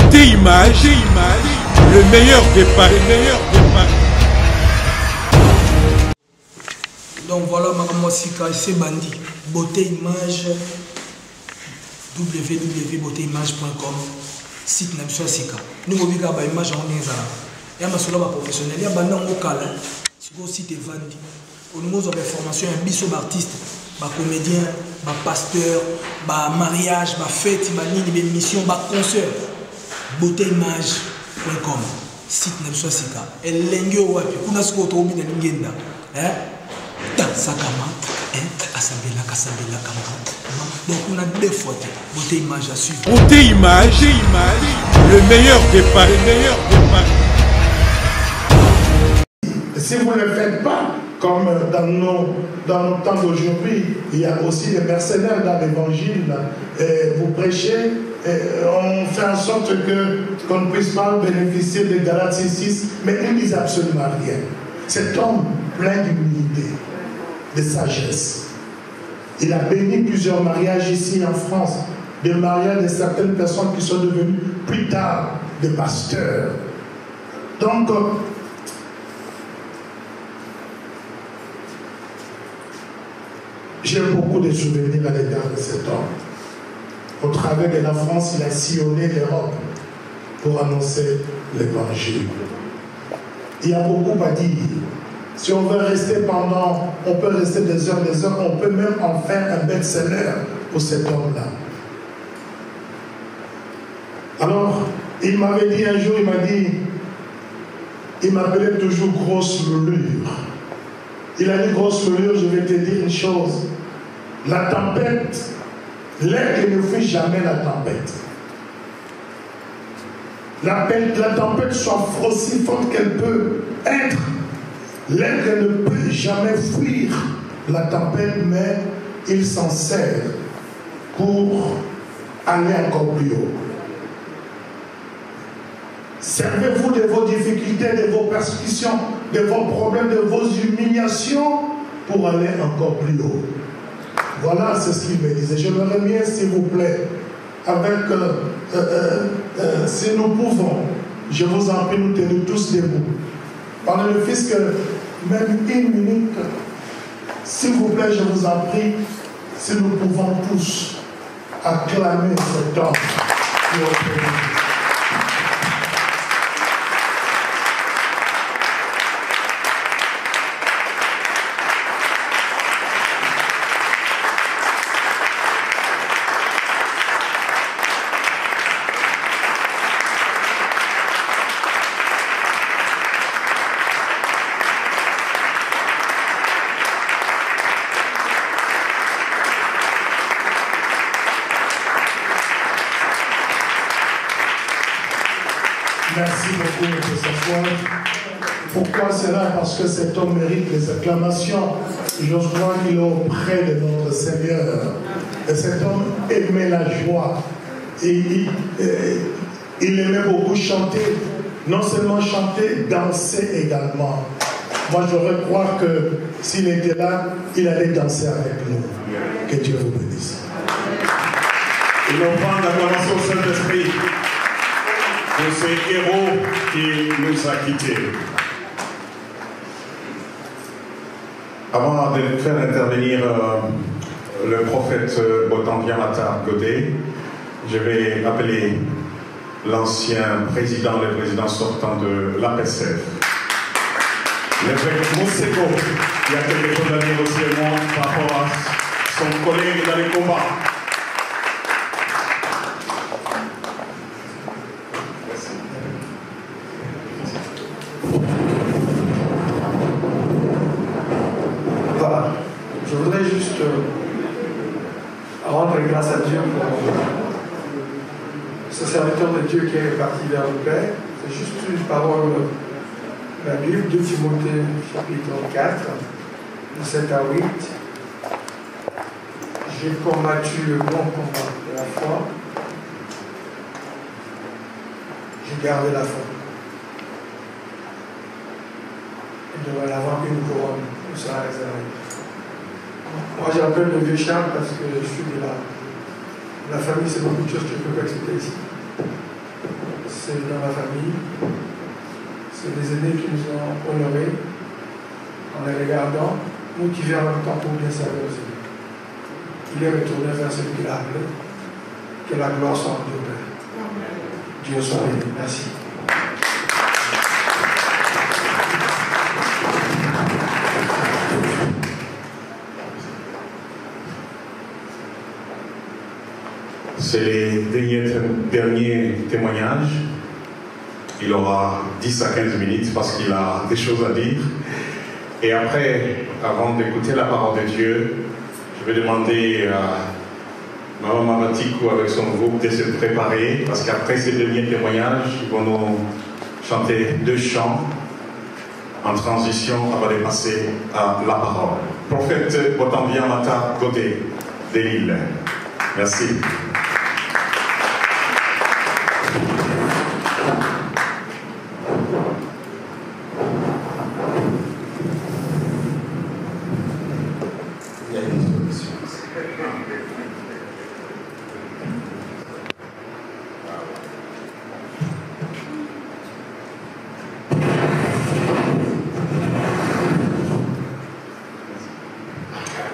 Beauté Image, le meilleur des paris. Donc voilà, ma Sika, c'est Bandi. Beauté Image, www.beautéimage.com, site Namsua Sika. Nous avons une image en Nézara. Il y a un professionnel, il y a un local, c'est le site Vandi. Nous avons des formations, un biseau d'artistes, des comédiens, des pasteurs, des mariages, des fêtes, des missions, des concerts. Beautéimage.com, site Namsua Sika. Et l'engue wapi, kuna siko tobi na lingenda. Sakama, Asabela, Kama. Donc on a deux photos. Beauté Image à suivre. Beauté Image, le meilleur des paris. Si vous ne le faites pas, comme dans nos temps d'aujourd'hui, il y a aussi des mercenaires dans l'évangile. Vous prêchez, on fait en sorte qu'on ne puisse pas bénéficier de Galates 6, mais ils ne disent absolument rien. Cet homme plein d'humilité, de sagesse. Il a béni plusieurs mariages ici en France, des mariages de certaines personnes qui sont devenues plus tard des pasteurs. Donc, j'ai beaucoup de souvenirs à l'égard de cet homme. Au travers de la France, il a sillonné l'Europe pour annoncer l'évangile. Il y a beaucoup à dire. Si on veut rester on peut rester des heures, on peut même en faire un best-seller pour cet homme-là. Alors, il m'avait dit un jour, il m'appelait toujours grosse melure. Il a dit grosse melure, je vais te dire une chose. La tempête, l'aigle ne fuit jamais la tempête. La tempête soit aussi forte qu'elle peut être. L'aigle ne peut jamais fuir la tempête, mais il s'en sert pour aller encore plus haut. Servez-vous de vos difficultés, de vos persécutions, de vos problèmes, de vos humiliations pour aller encore plus haut. Voilà, c'est ce qu'il me disait. J'aimerais bien, s'il vous plaît, si nous pouvons, je vous en prie, nous tenir tous debout. Par le fils que même une minute, s'il vous plaît, je vous en prie, si nous pouvons tous acclamer cet homme qui est Merci beaucoup de s'asseoir. Pourquoi cela? Parce que cet homme mérite les acclamations. J'ose croire qu'il est auprès de notre Seigneur. Et cet homme aimait la joie. Il aimait beaucoup chanter. Non seulement chanter, danser également. Moi, j'aurais croire que s'il était là, il allait danser avec nous. Que Dieu vous bénisse. Une offrande d'acclamation au Saint-Esprit de ces héros qui nous a quittés. Avant de faire intervenir le prophète Botan-Viamata Godet, je vais appeler l'ancien président, le président sortant de l'APSF, l'évêque Mousseko, qui a quelque chose à dire aussi par rapport à son collègue dans les combats. Je voudrais juste rendre grâce à Dieu pour ce serviteur de Dieu qui est parti vers le Père. C'est juste une parole de la Bible, 2 Timothée chapitre 4, de 7 à 8. J'ai combattu le bon combat de la foi. J'ai gardé la foi. Il devrait y avoir une couronne qui sera réservée. Moi j'appelle le vieux Charles parce que je suis de la famille, c'est beaucoup de choses que je ne peux pas accepter ici. c'est dans la famille. C'est des aînés qui nous ont honorés en les regardant, motivés en même temps pour bien servir aux aînés. Il est retourné vers celui qui l'a appelé. Que la gloire soit en Dieu Père. Dieu soit béni. Merci. C'est les derniers témoignages. Il aura 10 à 15 minutes parce qu'il a des choses à dire. Et après, avant d'écouter la parole de Dieu, je vais demander à Maman Matikou avec son groupe de se préparer parce qu'après ces derniers témoignages, ils vont nous chanter 2 chants en transition avant de passer à la parole. Prophète Botanvia Mata Godé de Lille. Merci.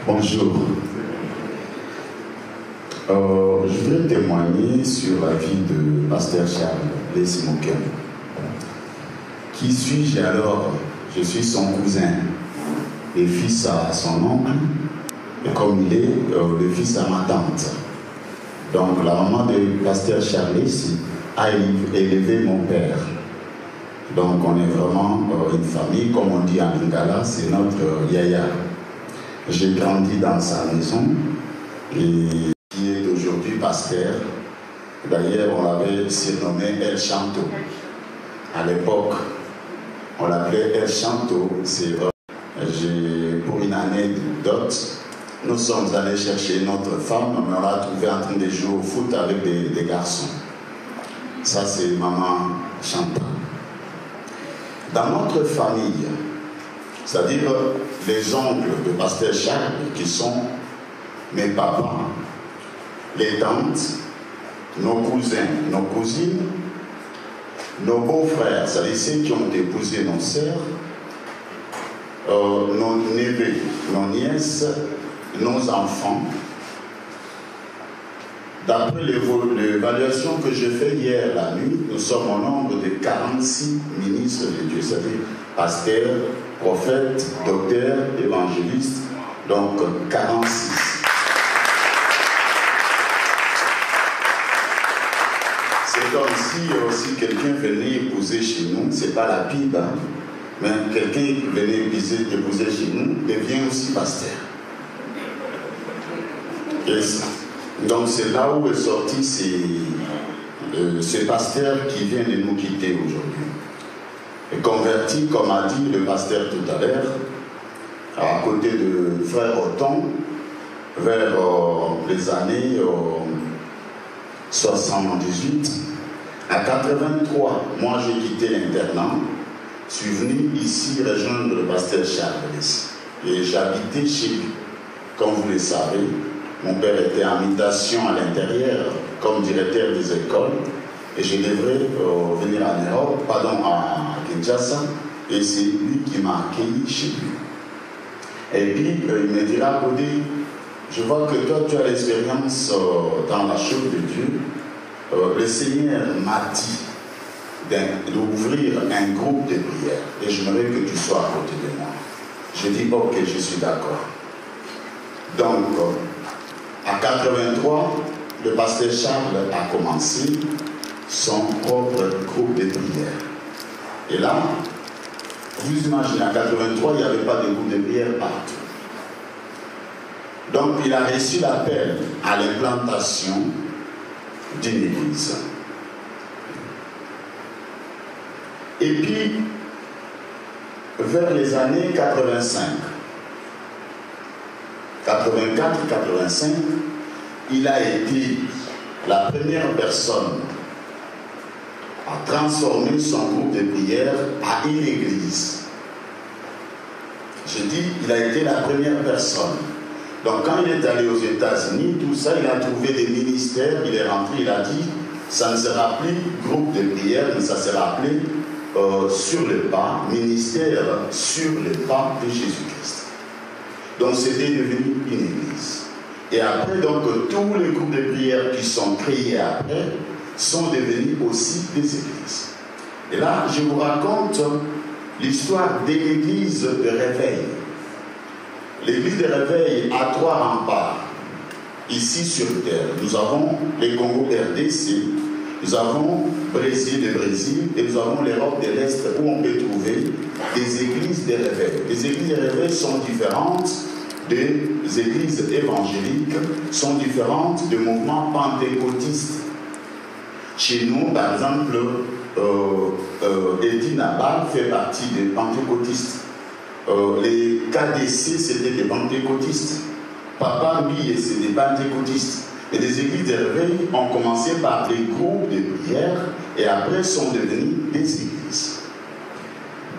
Bonjour. Je voudrais témoigner sur la vie de Pasteur Charles Lesimoken. Qui suis-je alors? Je suis son cousin et fils à son oncle, et comme il est le fils à ma tante. Donc la maman de Pasteur Charles a élevé mon père. Donc on est vraiment une famille, comme on dit en Lingala, c'est notre yaya. J'ai grandi dans sa maison, et qui est aujourd'hui pasteur. D'ailleurs, on l'avait surnommé El Chanto. À l'époque, on l'appelait El Chanto. C'est vrai. Pour une anecdote, nous sommes allés chercher notre femme, mais on l'a trouvée en train de jouer au foot avec des garçons. Ça, c'est maman Chantal. Dans notre famille, c'est-à-dire les oncles de Pasteur Charles, qui sont mes papas, les tantes, nos cousins, nos cousines, nos beaux-frères, c'est-à-dire ceux qui ont épousé nos sœurs, nos neveux, nos nièces, nos enfants. D'après l'évaluation que j'ai faite hier la nuit, nous sommes au nombre de 46 ministres de Dieu, c'est-à-dire pasteurs, prophètes, docteurs, évangélistes, donc 46. C'est comme si quelqu'un venait épouser chez nous, c'est pas la Bible, hein, mais quelqu'un venait épouser chez nous devient aussi pasteur. Donc c'est là où est sorti ce pasteur qui vient de nous quitter aujourd'hui. Converti, comme a dit le pasteur tout à l'heure, à côté de frère Othon, vers les années 78. À 83, moi j'ai quitté l'internat, je suis venu ici rejoindre le pasteur Charles. Et j'habitais chez lui. Comme vous le savez, mon père était en mutation à l'intérieur comme directeur des écoles. Et je devrais venir en Europe, à Kinshasa, et c'est lui qui m'a accueilli chez lui. Et puis, il me dira, Godé, je vois que toi, tu as l'expérience dans la chose de Dieu. Le Seigneur m'a dit d'ouvrir un groupe de prière, et j'aimerais que tu sois à côté de moi. Je dis, ok, je suis d'accord. Donc, à 83, le pasteur Charles a commencé son propre groupe de prière. Et là, vous imaginez, en 83, il n'y avait pas de groupe de prière partout. Donc, il a reçu l'appel à l'implantation d'une église. Et puis, vers les années 85, 84-85, il a été la première personne à transformer son groupe de prière à une église. Je dis, il a été la première personne. Donc quand il est allé aux États-Unis, tout ça, il a trouvé des ministères, il est rentré, il a dit, ça ne sera plus groupe de prière, mais ça sera appelé sur le pas, ministère sur le pas de Jésus-Christ. Donc c'était devenu une église. Et après, donc, tous les groupes de prière qui sont créés après sont devenus aussi des églises. Et là, je vous raconte l'histoire de l'église de réveil. L'église de réveil a 3 remparts ici sur terre. Nous avons les Congo RDC, nous avons le Brésil et nous avons l'Europe de l'Est où on peut trouver des églises de réveil. Les églises de réveil sont différentes des églises évangéliques, sont différentes des mouvements pentecôtistes. Chez nous, par exemple, Eddie Nabal fait partie des pentecôtistes. Les KDC, c'était des pentecôtistes. Papa Mbiye, c'est des pentecôtistes. Et les églises de réveil ont commencé par des groupes de prière et après sont devenus des églises.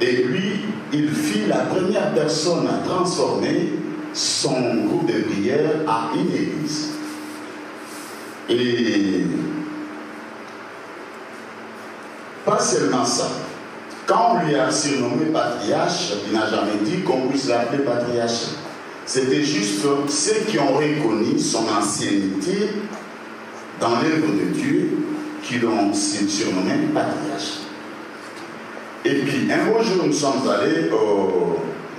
Et lui, il fit la première personne à transformer son groupe de prière à une église. Et pas seulement ça. Quand on lui a surnommé patriarche, il n'a jamais dit qu'on puisse l'appeler patriarche. C'était juste ceux qui ont reconnu son ancienneté dans l'œuvre de Dieu qui l'ont surnommé patriarche. Et puis, un beau jour, nous sommes allés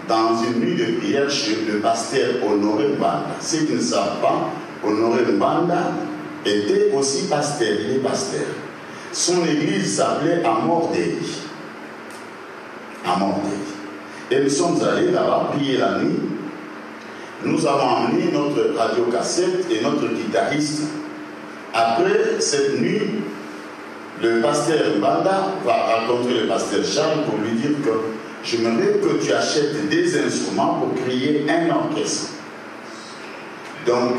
dans une nuit de prière chez le pasteur Honoré Mbanda. Ceux qui ne savent pas, Honoré Mbanda était aussi pasteur, il est pasteur. Son église s'appelait Amordei. Et nous sommes allés là-bas prier la nuit. Nous avons amené notre radio-cassette et notre guitariste. Après cette nuit, le pasteur Mbanda va rencontrer le pasteur Charles pour lui dire que j'aimerais que tu achètes des instruments pour créer un orchestre. Donc,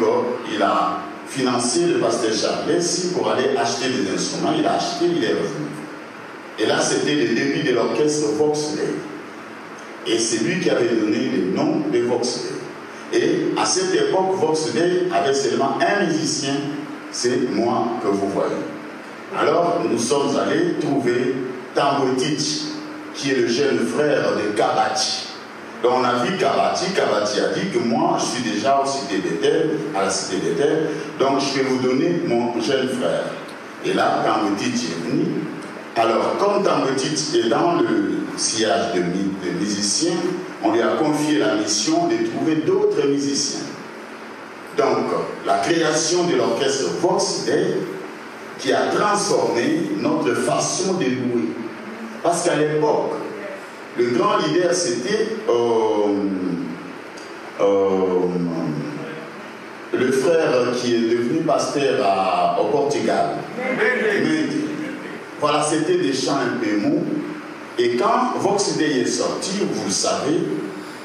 il a financé le pasteur Charles ici pour aller acheter des instruments. Il a acheté, il est revenu. Et là, c'était le début de l'orchestre Vox Dei. Et c'est lui qui avait donné le nom de Vox Dei. Et à cette époque, Vox Dei avait seulement un musicien, c'est moi que vous voyez. Alors, nous sommes allés trouver Tambotich, qui est le jeune frère de Kabati. Donc, on a vu Kabati. Kabati a dit que moi, je suis déjà au Cité d'Étel, à la Cité d'Étel, donc je vais vous donner mon jeune frère. Et là, Tambotich est venu. Alors, comme Tambotich est dans le sillage de musiciens, on lui a confié la mission de trouver d'autres musiciens. Donc, la création de l'orchestre Vox Dei qui a transformé notre façon de louer. Parce qu'à l'époque, le grand leader, c'était le frère qui est devenu pasteur au Portugal. Voilà, c'était des chants un peu mous. Et quand Vox Dei est sorti, vous le savez,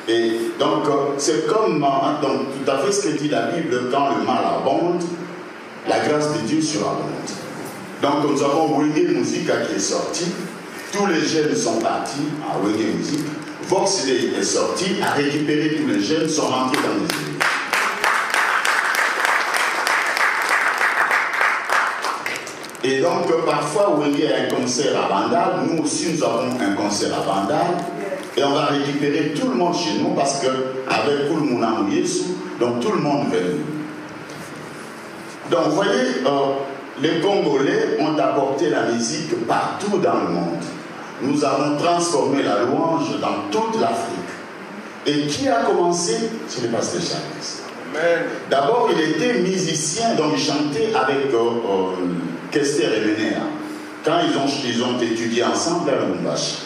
et donc c'est comme donc, tout à fait ce que dit la Bible, quand le mal abonde, la grâce de Dieu surabonde. Donc nous avons Wenge Musica qui est sorti, tous les jeunes sont partis à Wenge Musica, Vox Dei est sorti, a récupéré tous les jeunes, sont rentrés dans les églises. Et donc, parfois, où il y a un concert à Bandal, nous aussi, nous avons un concert à Bandal, et on va récupérer tout le monde chez nous, parce qu'avec tout le monde en Yesu, donc tout le monde vient. Donc, vous voyez, les Congolais ont apporté la musique partout dans le monde. Nous avons transformé la louange dans toute l'Afrique. Et qui a commencé? C'est le pasteur Charles. D'abord, il était musicien, donc il chantait avec Kester et Ménéa, quand ils ont étudié ensemble à Lubumbashi.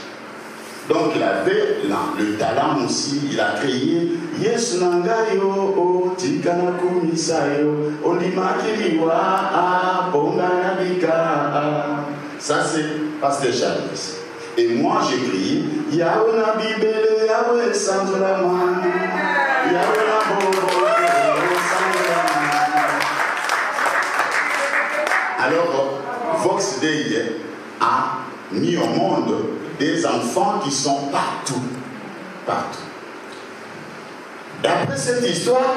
Donc il avait le talent aussi, il a créé Yesu Nangayo, Tikana Kumisayo, Olimakiliwa, Ponganabika. Ça c'est Pasteur Charles. Et moi j'ai crié Yahweh Nabibele, Yahweh Sandraman, Yahweh Nabo. Alors, Vox Dei a mis au monde des enfants qui sont partout. Partout. D'après cette histoire,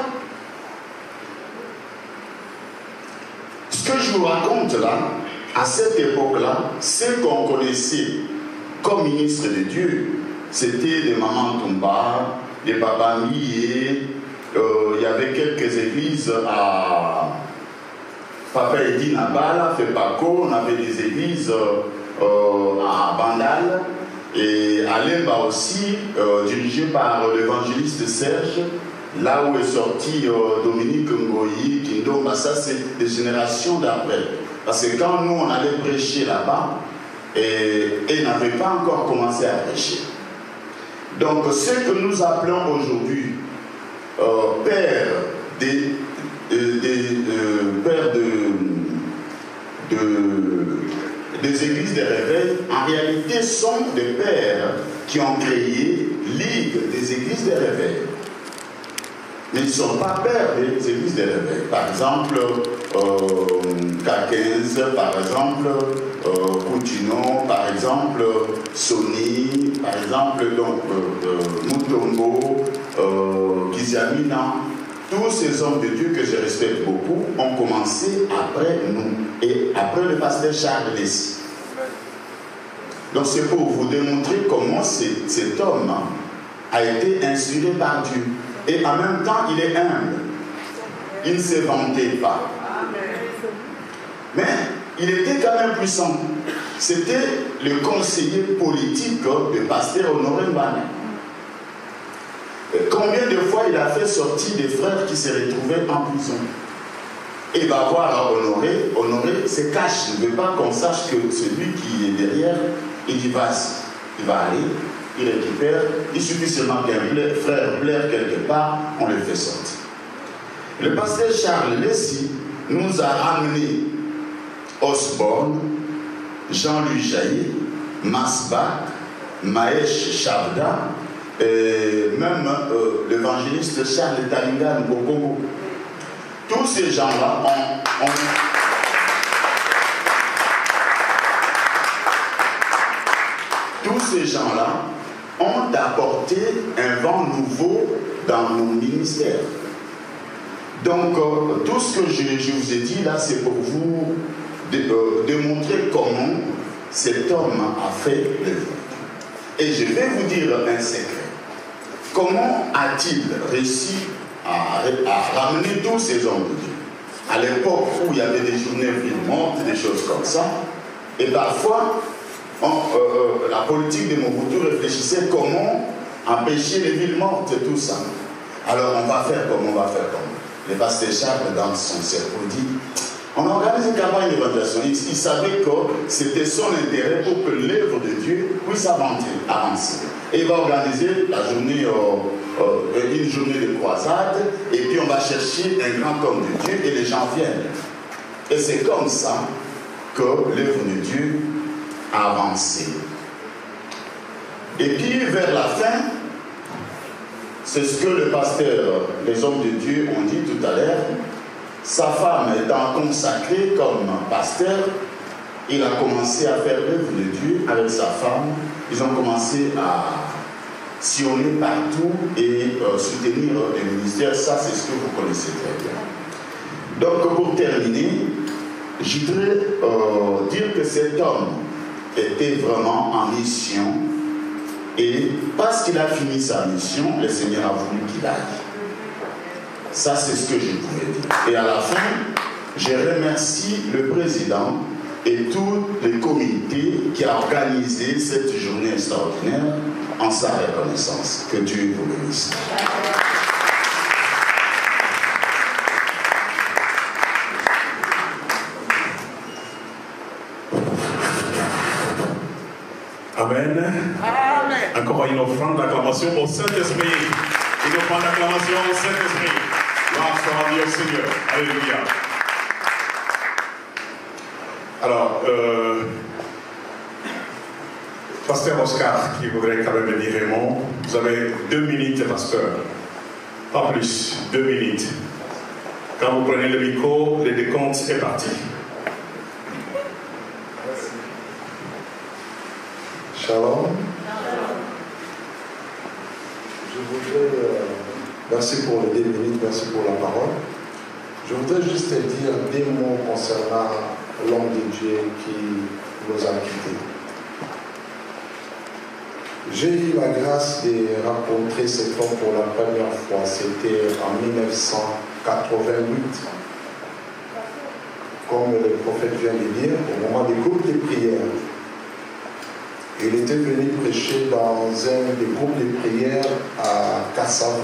ce que je vous raconte là, à cette époque-là, ceux qu'on connaissait comme ministres de Dieu, c'était des Maman Toumba, des Baba Mié, il y avait quelques églises à Papa Edine à Bala, Fepako, on avait des églises à Bandal, et à Lemba aussi, dirigé par l'évangéliste Serge, là où est sorti Dominique Ngoyi, Kindomba, ça c'est des générations d'après. Parce que quand nous on allait prêcher là-bas, et n'avaient pas encore commencé à prêcher. Donc ce que nous appelons aujourd'hui pères des églises de réveil, en réalité sont des pères qui ont créé Ligue des églises de réveil. Mais ils ne sont pas pères des églises de réveil. Par exemple, K15, par exemple, Coutinho, par exemple, Sony, par exemple, Moutongo, Kizamina. Tous ces hommes de Dieu que je respecte beaucoup ont commencé après nous et après le pasteur Charles Lessie. Donc c'est pour vous démontrer comment cet homme a été inspiré par Dieu. Et en même temps, il est humble. Il ne se vantait pas. Mais il était quand même puissant. C'était le conseiller politique de pasteur Honoré Mbane. Combien de fois il a fait sortir des frères qui se retrouvaient en prison? Et va voir Honoré. Honoré se cache. Il ne veut pas qu'on sache que celui qui est derrière, il dit vas-y, il va aller. Il récupère, il suffit seulement qu'un frère pleure quelque part, on le fait sortir. Le pasteur Charles Lessie nous a amené Osborne, Jean-Louis Jaillet, Masbach, Mahesh Chavda, et même l'évangéliste Charles Talingan au Congo. Tous ces gens-là ont apporté un vent nouveau dans nos ministères. Donc, tout ce que je vous ai dit là, c'est pour vous démontrer comment cet homme a fait l'œuvre. Et je vais vous dire un secret. Comment a-t-il réussi à ramener tous ces hommes de Dieu? À l'époque où il y avait des journées vivantes, des choses comme ça, et parfois, la politique de Mobutu réfléchissait comment empêcher les villes mortes et tout ça. Alors on va faire comme. Le pasteur Charles, dans son cerveau, dit on organise une campagne d'évaluation. Il savait que c'était son intérêt pour que l'œuvre de Dieu puisse avancer. Et il va organiser la journée, une journée de croisade, et puis on va chercher un grand homme de Dieu et les gens viennent. Et c'est comme ça que l'œuvre de Dieu a avancé. Et puis vers la fin, c'est ce que le pasteur, les hommes de Dieu ont dit tout à l'heure, sa femme étant consacrée comme pasteur, il a commencé à faire l'œuvre de Dieu avec sa femme. Ils ont commencé à sillonner partout et soutenir les ministères. Ça, c'est ce que vous connaissez très bien. Donc, pour terminer, je voudrais dire que cet homme était vraiment en mission. Et parce qu'il a fini sa mission, le Seigneur a voulu qu'il aille. Ça, c'est ce que je pouvais dire. Et à la fin, je remercie le président et tout le comité qui a organisé cette journée extraordinaire en sa reconnaissance. Que Dieu vous bénisse. Amen. Amen. Encore une offrande d'acclamation au Saint-Esprit. Une offrande d'acclamation au Saint-Esprit. Gloire soit à Dieu au Seigneur. Alléluia. Alors, pasteur Oscar, qui voudrait quand même dire un mot. Vous avez 2 minutes, pasteur. Pas plus, 2 minutes. Quand vous prenez le micro, le décompte est parti. Shalom. Je voudrais, merci pour les 2 minutes, merci pour la parole. Je voudrais juste dire 2 mots concernant l'homme de Dieu qui nous a quittés. J'ai eu la grâce de rencontrer cet homme pour la première fois, c'était en 1988. Comme le prophète vient de dire, au moment des groupes de prière. Il était venu prêcher dans un des groupes de prière à Kassavu,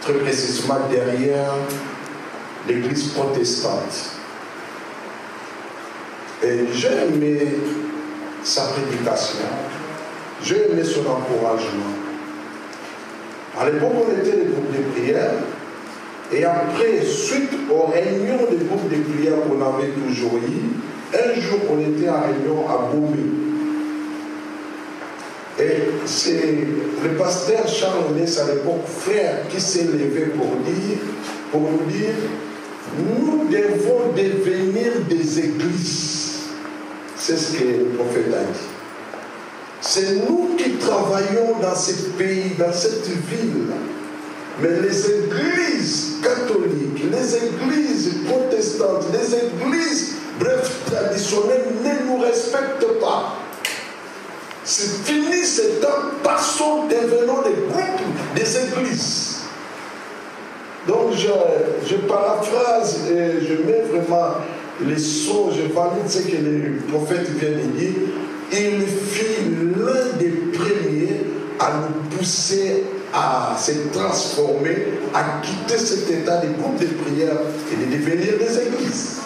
très précisément derrière l'église protestante. Et j'ai aimé sa prédication, j'ai aimé son encouragement. À l'époque, on était des groupes de prière, et après, suite aux réunions des groupes de prière qu'on avait toujours eu, un jour, on était en réunion à Bombay. Et c'est le pasteur Charles Ness à l'époque, frère, qui s'est levé pour nous dire, nous devons devenir des églises. C'est ce que le prophète a dit. C'est nous qui travaillons dans ce pays, dans cette ville. Mais les églises catholiques, les églises protestantes, les églises, bref, traditionnelles, ne nous respectent pas. C'est fini ce temps, passons, devenons des groupes, des églises. Donc je paraphrase et je mets vraiment les sons, je valide ce que le prophète vient de dire. Il fut l'un des premiers à nous pousser à se transformer, à quitter cet état de groupe de prière et de devenir des églises.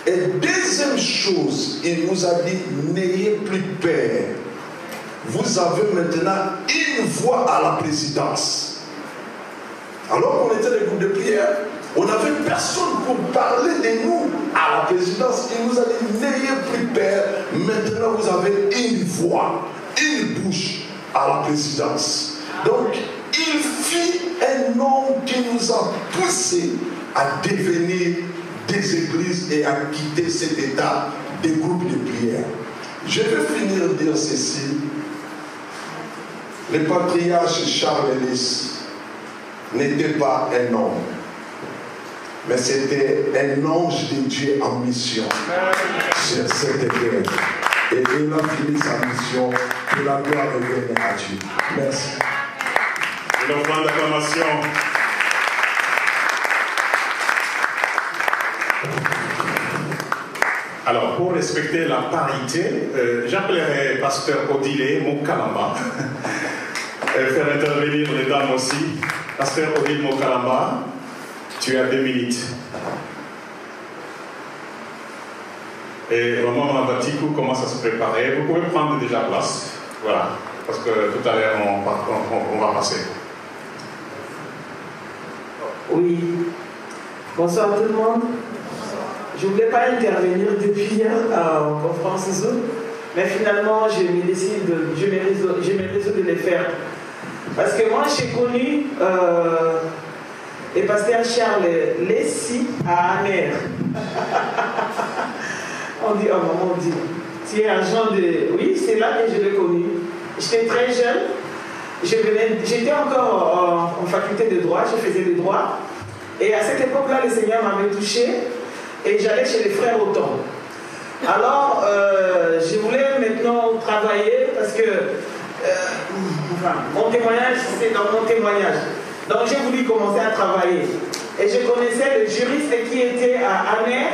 Et deuxième chose, il nous a dit, n'ayez plus peur. Vous avez maintenant une voix à la présidence. Alors qu'on était des groupes de prière, on n'avait personne pour parler de nous à la présidence. Il nous a dit, n'ayez plus peur. Maintenant, vous avez une voix, une bouche à la présidence. Donc, il fut un homme qui nous a poussés à devenir des églises et à quitter cet état des groupes de prière. Je vais finir de dire ceci. Le patriarche Charles Ellis n'était pas un homme, mais c'était un ange de Dieu en mission sur cette terre. Et il a fini sa mission, que la gloire revienne à Dieu. Merci. Une offrande d'acclamation. Alors, pour respecter la parité, j'appellerai pasteur Odile Mokalamba, faire intervenir les dames aussi. Pasteur Odile Mokalamba, tu as 2 minutes. Et Maman Batikou commence à se préparer. Vous pouvez prendre déjà place. Voilà, parce que tout à l'heure, on va passer. Oui. Bonsoir tout le monde. Je ne voulais pas intervenir depuis hier en conférence Zoom, mais finalement, je me résous de le faire. Parce que moi, j'ai connu le pasteur Charles Lessi à Amer. On dit, oh maman, on dit, tu es agent de... Oui, c'est là que je l'ai connu. J'étais très jeune. J'étais encore en faculté de droit, je faisais le droit. Et à cette époque-là, le Seigneur m'avait touché et j'allais chez les frères Autant. Alors, je voulais maintenant travailler parce que mon témoignage, c'est dans mon témoignage. Donc, j'ai voulu commencer à travailler. Et je connaissais le juriste qui était à Amer,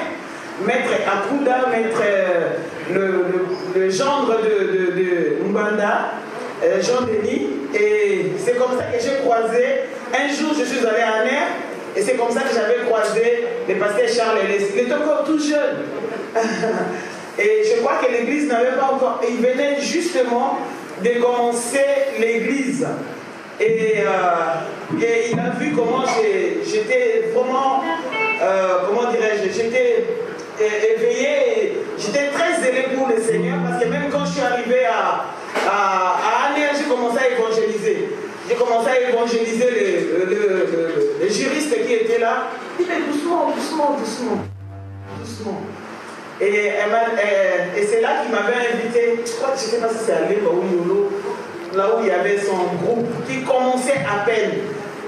maître Akouda, maître le gendre de Mbanda, Jean-Denis. Et c'est comme ça que j'ai croisé. Un jour, je suis allé à Amer. Et c'est comme ça que j'avais croisé le pasteur Charles Ellis. Il était encore tout jeune. Et je crois que l'église n'avait pas encore... Il venait justement de commencer l'église. Et il a vu comment j'étais vraiment... comment dirais-je? J'étais éveillé. J'étais très zélé pour le Seigneur. Parce que même quand je suis arrivé à Aner, j'ai commencé à évangéliser. J'ai commencé à évangéliser les juristes qui étaient là. Il dit, doucement. Et c'est là qu'il m'avait invité, je crois que je ne sais pas si c'est à Lima ou Yolo, là où il y avait son groupe qui commençait à peine.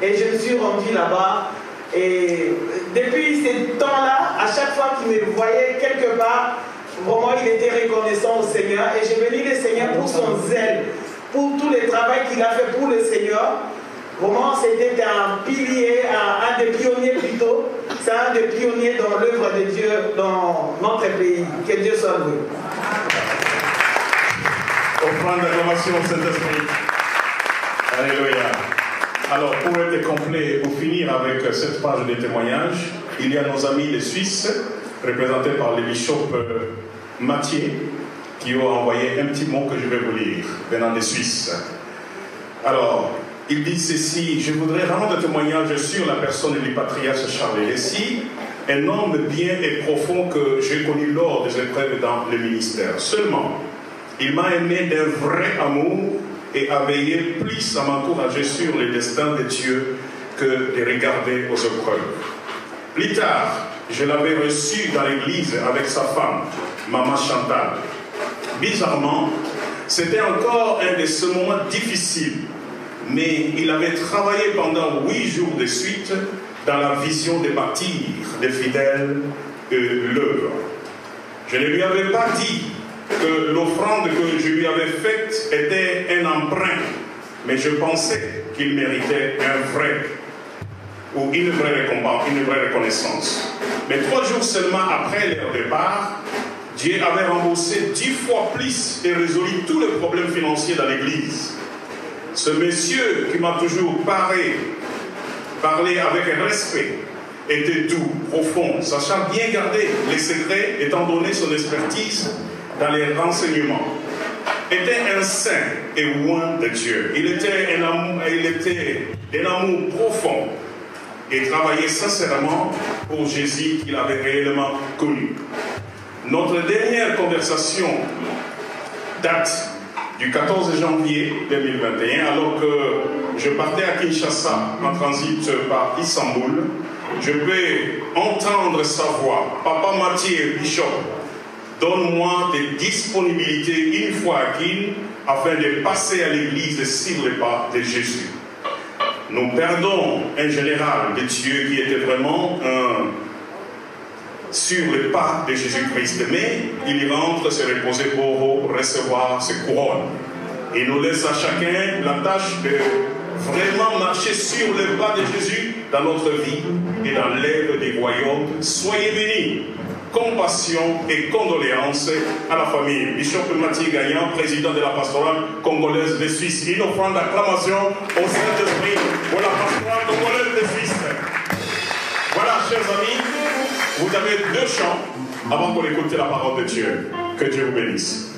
Et je me suis rendu là-bas. Et depuis ces temps-là, à chaque fois qu'il me voyait quelque part, vraiment il était reconnaissant au Seigneur. Et je bénis le Seigneur pour son zèle, pour tout le travail qu'il a fait pour le Seigneur. Vraiment, c'était un pilier, un des pionniers plutôt. C'est un des pionniers dans l'œuvre de Dieu dans notre pays. Que Dieu soit loué. Offrande d'acclamation au Saint-Esprit. Alléluia. Alors, pour être complet, pour finir avec cette page de témoignages, il y a nos amis les Suisses, représentés par le bishop Mathieu, qui ont envoyé un petit mot que je vais vous lire, venant des Suisses. Alors, il dit ceci: je voudrais rendre témoignage sur la personne du patriarche Charles Lessie, un homme bien et profond que j'ai connu lors des épreuves dans le ministère. Seulement, il m'a aimé d'un vrai amour et a veillé plus à m'encourager sur le destin de Dieu que de regarder aux épreuves. Plus tard, je l'avais reçu dans l'église avec sa femme, Maman Chantal. Bizarrement, c'était encore un de ces moments difficiles, mais il avait travaillé pendant 8 jours de suite dans la vision de bâtir des fidèles et l'œuvre. Je ne lui avais pas dit que l'offrande que je lui avais faite était un emprunt, mais je pensais qu'il méritait un vrai ou une vraie récompense, une vraie reconnaissance. Mais 3 jours seulement après leur départ, Dieu avait remboursé 10 fois plus et résolu tous les problèmes financiers dans l'église. Ce monsieur qui m'a toujours parlé avec respect, était doux, profond, sachant bien garder les secrets, étant donné son expertise dans les renseignements. Était un saint et loin de Dieu. Il était d'un amour profond et travaillait sincèrement pour Jésus qu'il avait réellement connu. Notre dernière conversation date du 14 janvier 2021, alors que je partais à Kinshasa en transit par Istanbul. Je peux entendre sa voix: Papa Mathieu, Bishop, donne-moi des disponibilités une fois à Kin afin de passer à l'église sur les pas de Jésus. Nous perdons un général de Dieu qui était vraiment sur les pas de Jésus-Christ, mais il rentre se reposer pour recevoir ses couronnes. Il nous laisse à chacun la tâche de vraiment marcher sur les pas de Jésus dans notre vie et dans l'œuvre des royaumes. Soyez bénis. Compassion et condoléances à la famille. Bishop Mathieu Gagnant, président de la pastorale congolaise de Suisse. Une offrande d'acclamation au Saint-Esprit pour la pastorale congolaise de Suisse. Voilà, chers amis, vous avez 2 chants avant qu'on écoute la parole de Dieu. Que Dieu vous bénisse.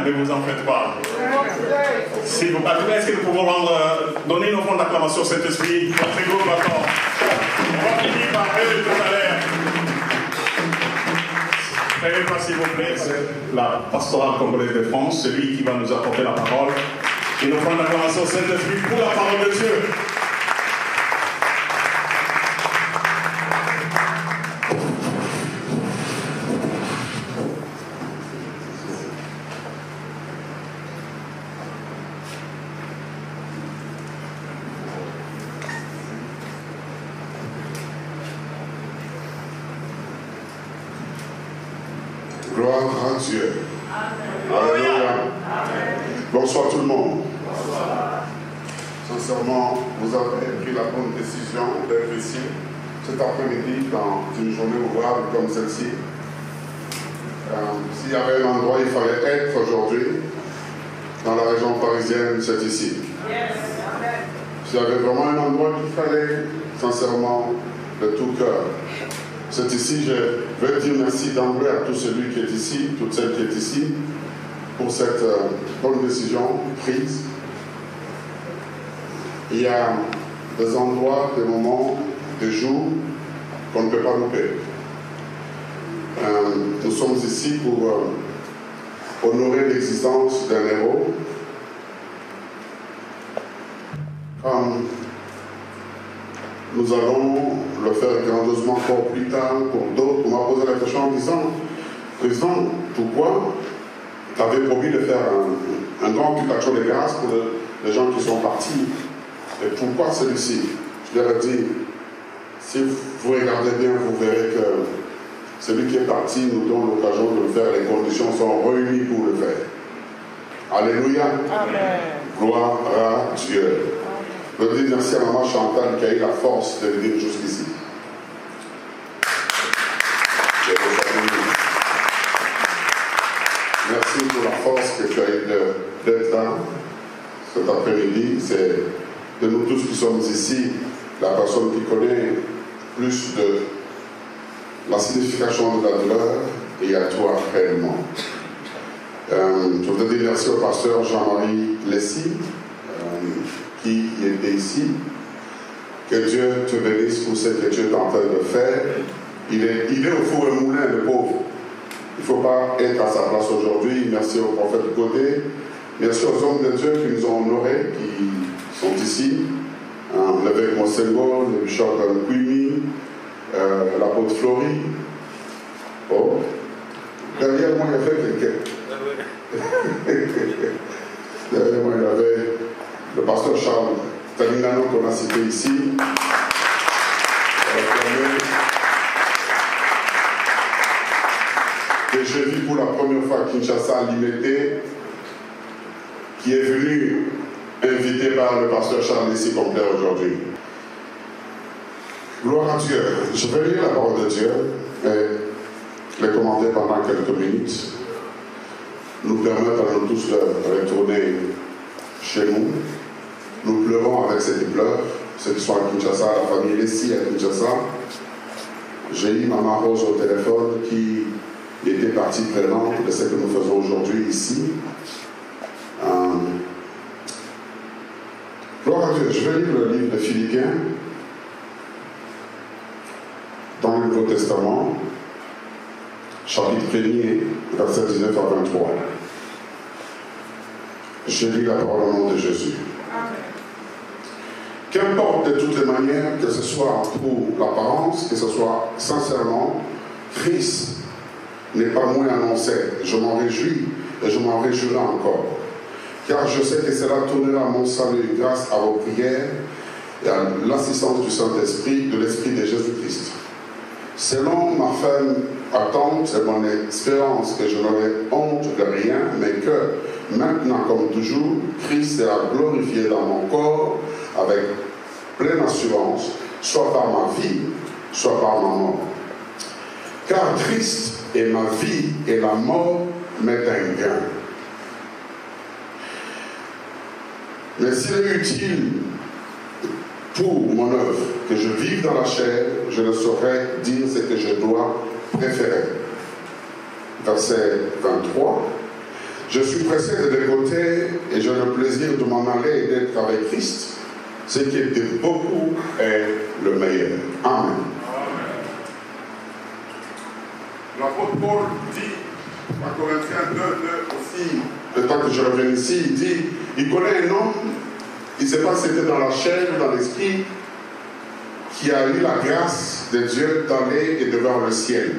ne vous en faites pas. S'il vous plaît, est-ce que nous pouvons donner une offrande d'acclamation au Saint-Esprit? Très beau maintenant. On va finir par eux tout à l'heure. Faites-moi s'il vous plaît, c'est la pastorale congolaise de France, celui qui va nous apporter la parole. Une offrande d'acclamation au Saint-Esprit pour la parole de Dieu. Gloire à Dieu. Alléluia. Bonsoir tout le monde. Bonsoir. Sincèrement, vous avez pris la bonne décision d'être ici cet après-midi dans une journée ouvrable comme celle-ci. S'il y avait un endroit où il fallait être aujourd'hui, dans la région parisienne, c'est ici. S'il y avait vraiment un endroit qu'il fallait, sincèrement, de tout cœur, c'est ici. Je veux dire merci d'emblée à tout celui qui est ici, toute celle qui est ici, pour cette bonne décision prise. Il y a des endroits, des moments, des jours qu'on ne peut pas louper. Nous sommes ici pour honorer l'existence d'un héros, nous allons le faire grandiosement encore plus tard pour d'autres. On m'a posé la question en disant, président, pourquoi tu avais promis de faire un grand culte d'action de grâce pour les gens qui sont partis? Et pourquoi celui-ci? Je leur ai dit, si vous regardez bien, vous verrez que celui qui est parti nous donne l'occasion de le faire. Les conditions sont réunies pour le faire. Alléluia. Amen. Gloire à Dieu. Je veux dire merci à maman Chantal qui a eu la force de venir jusqu'ici. Merci pour la force que tu as eu d'être là cet après-midi. C'est de nous tous qui sommes ici, la personne qui connaît plus de la signification de la douleur et à toi réellement. Je voudrais dire merci au pasteur Jean-Marie Lessy qui était ici. Que Dieu te bénisse pour ce que tu es en train de faire. Il est au four et moulin, le pauvre. Il ne faut pas être à sa place aujourd'hui. Merci au prophète Godet. Merci aux hommes de Dieu qui nous ont honorés, qui sont ici. L'évêque Monsengo, le bishop Kwimi, l'apôtre Flory. Oh, derrière moi, il y avait quelqu'un. Derrière moi, il y avait le pasteur Charles Taminano qu'on a cité ici. Et j'ai vu pour la première fois Kinshasa Limité, qui est venu invité par le pasteur Charles ici complet aujourd'hui. Gloire à Dieu. Je vais lire la parole de Dieu et les commenter pendant quelques minutes. Nous permettre à nous tous de retourner chez nous. Nous pleurons avec ceux qui pleurent, ceux qui sont à Kinshasa, la famille ici à Kinshasa. J'ai eu Maman Rose au téléphone qui était partie prenante de ce que nous faisons aujourd'hui ici. Gloire à Dieu. Je vais lire le livre de Philippiens dans le Nouveau Testament, chapitre 1er, verset 19 à 23. Je lis la parole au nom de Jésus. Qu'importe de toutes les manières, que ce soit pour l'apparence, que ce soit sincèrement, Christ n'est pas moins annoncé. Je m'en réjouis et je m'en réjouirai encore. Car je sais que cela tournera mon salut grâce à vos prières et à l'assistance du Saint-Esprit, de l'Esprit de Jésus-Christ. Selon ma ferme attente et mon espérance que je n'aurai honte de rien, mais que maintenant comme toujours, Christ sera glorifié dans mon corps avec pleine assurance, soit par ma vie, soit par ma mort. Car Christ est ma vie et la mort m'est un gain. Mais s'il est utile pour mon œuvre que je vive dans la chair, je ne saurais dire ce que je dois préférer. Verset 23. Je suis pressé de dégoter et j'ai le plaisir de m'en aller et d'être avec Christ. Ce qui est de beaucoup est le meilleur. Amen. L'apôtre Paul dit, à Corinthiens 2 aussi, le temps que je reviens ici, il dit, il connaît un homme, il ne sait pas si c'était dans la chair ou dans l'esprit, qui a eu la grâce de Dieu d'aller et de voir le ciel.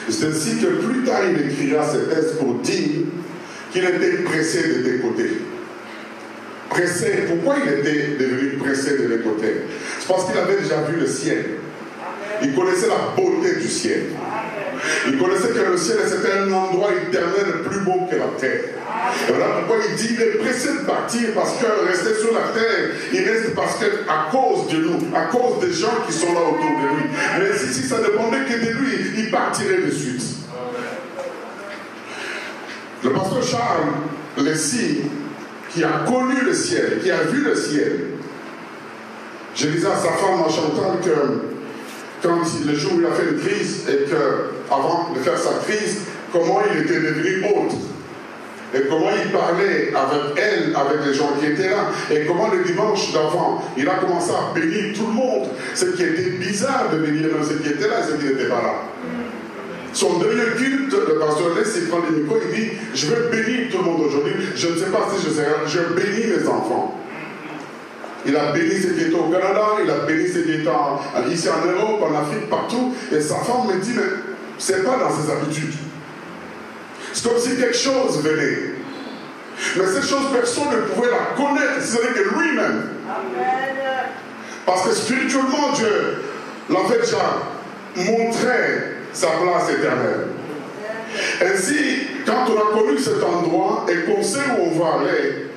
C'est ainsi que plus tard il écrira ce texte pour dire qu'il était pressé de décoter. Pressé, pourquoi il était devenu pressé de décoter? C'est parce qu'il avait déjà vu le ciel. Il connaissait la beauté du ciel. Il connaissait que le ciel c'était un endroit éternel plus beau que la terre. Et voilà pourquoi il dit qu'il est pressé de partir, parce que rester sur la terre, il reste parce que à cause de nous, à cause des gens qui sont là autour de lui. Mais si ça dépendait que de lui, il partirait de suite. Le pasteur Charles Lessy, qui a connu le ciel, qui a vu le ciel, je disais à sa femme en Chantal que quand le jour où il a fait une crise et qu'avant de faire sa crise, comment il était devenu autre. Et comment il parlait avec elle, avec les gens qui étaient là. Et comment le dimanche d'avant, il a commencé à bénir tout le monde. Ce qui était bizarre de bénir ceux qui étaient là et ceux qui n'étaient pas là. Son dernier culte, le pasteur Lessy, il prend le micro, il dit, je vais bénir tout le monde aujourd'hui. Je ne sais pas si je bénis mes enfants. Il a béni ceux qui étaient au Canada, il a béni ceux qui étaient ici en Europe, en Afrique, partout. Et sa femme me dit, mais c'est pas dans ses habitudes. C'est comme si quelque chose venait. Mais cette chose, personne ne pouvait la connaître, si ce n'est que lui-même. Parce que spirituellement, Dieu l'avait déjà montré sa place éternelle. Ainsi, quand on a connu cet endroit et qu'on sait où on va aller,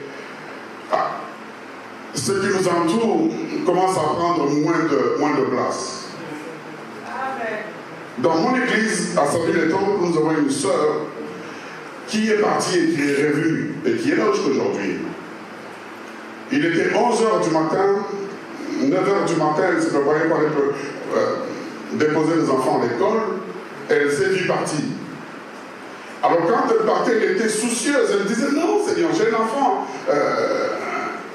ce qui nous entoure commence à prendre moins de place. Dans mon église, à Saville-les-Temples, nous avons une sœur qui est partie et qui est revenue et qui est là jusqu'aujourd'hui. Il était 11h du matin, 9h du matin, elle se préparait pour aller déposer les enfants à l'école, et elle s'est vue partir. Alors quand elle partait, elle était soucieuse, elle disait non Seigneur, j'ai un enfant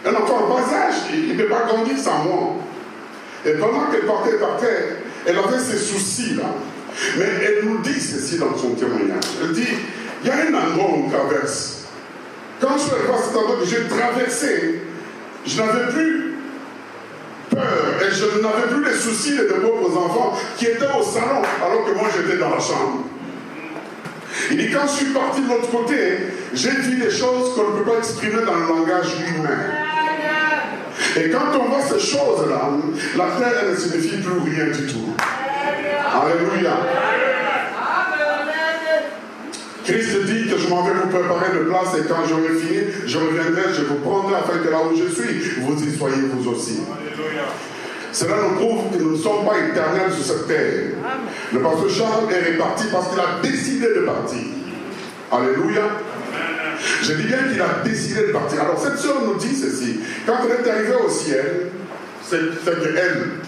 en bas âge, il ne peut pas grandir sans moi. Et pendant qu'elle partait, elle avait ces soucis-là. Mais elle nous dit ceci dans son témoignage. Elle dit, il y a un endroit où on traverse. Quand je suis arrivé à cet endroit que j'ai traversé, je n'avais plus peur et je n'avais plus les soucis de mes pauvres enfants qui étaient au salon alors que moi j'étais dans la chambre. Il dit, quand je suis parti de l'autre côté, j'ai vu des choses qu'on ne peut pas exprimer dans le langage humain. Et quand on voit ces choses-là, la terre elle ne signifie plus rien du tout. Alléluia. Christ dit que je m'en vais vous préparer de place et quand j'aurai fini, je reviendrai, je vous prendrai afin que là où je suis, vous y soyez vous aussi. Alléluia. Cela nous prouve que nous ne sommes pas éternels sur cette terre. Le pasteur Charles est reparti parce qu'il a décidé de partir. Alléluia. Je dis bien qu'il a décidé de partir. Alors cette sœur nous dit ceci. Quand elle est arrivée au ciel, c'est qu'elle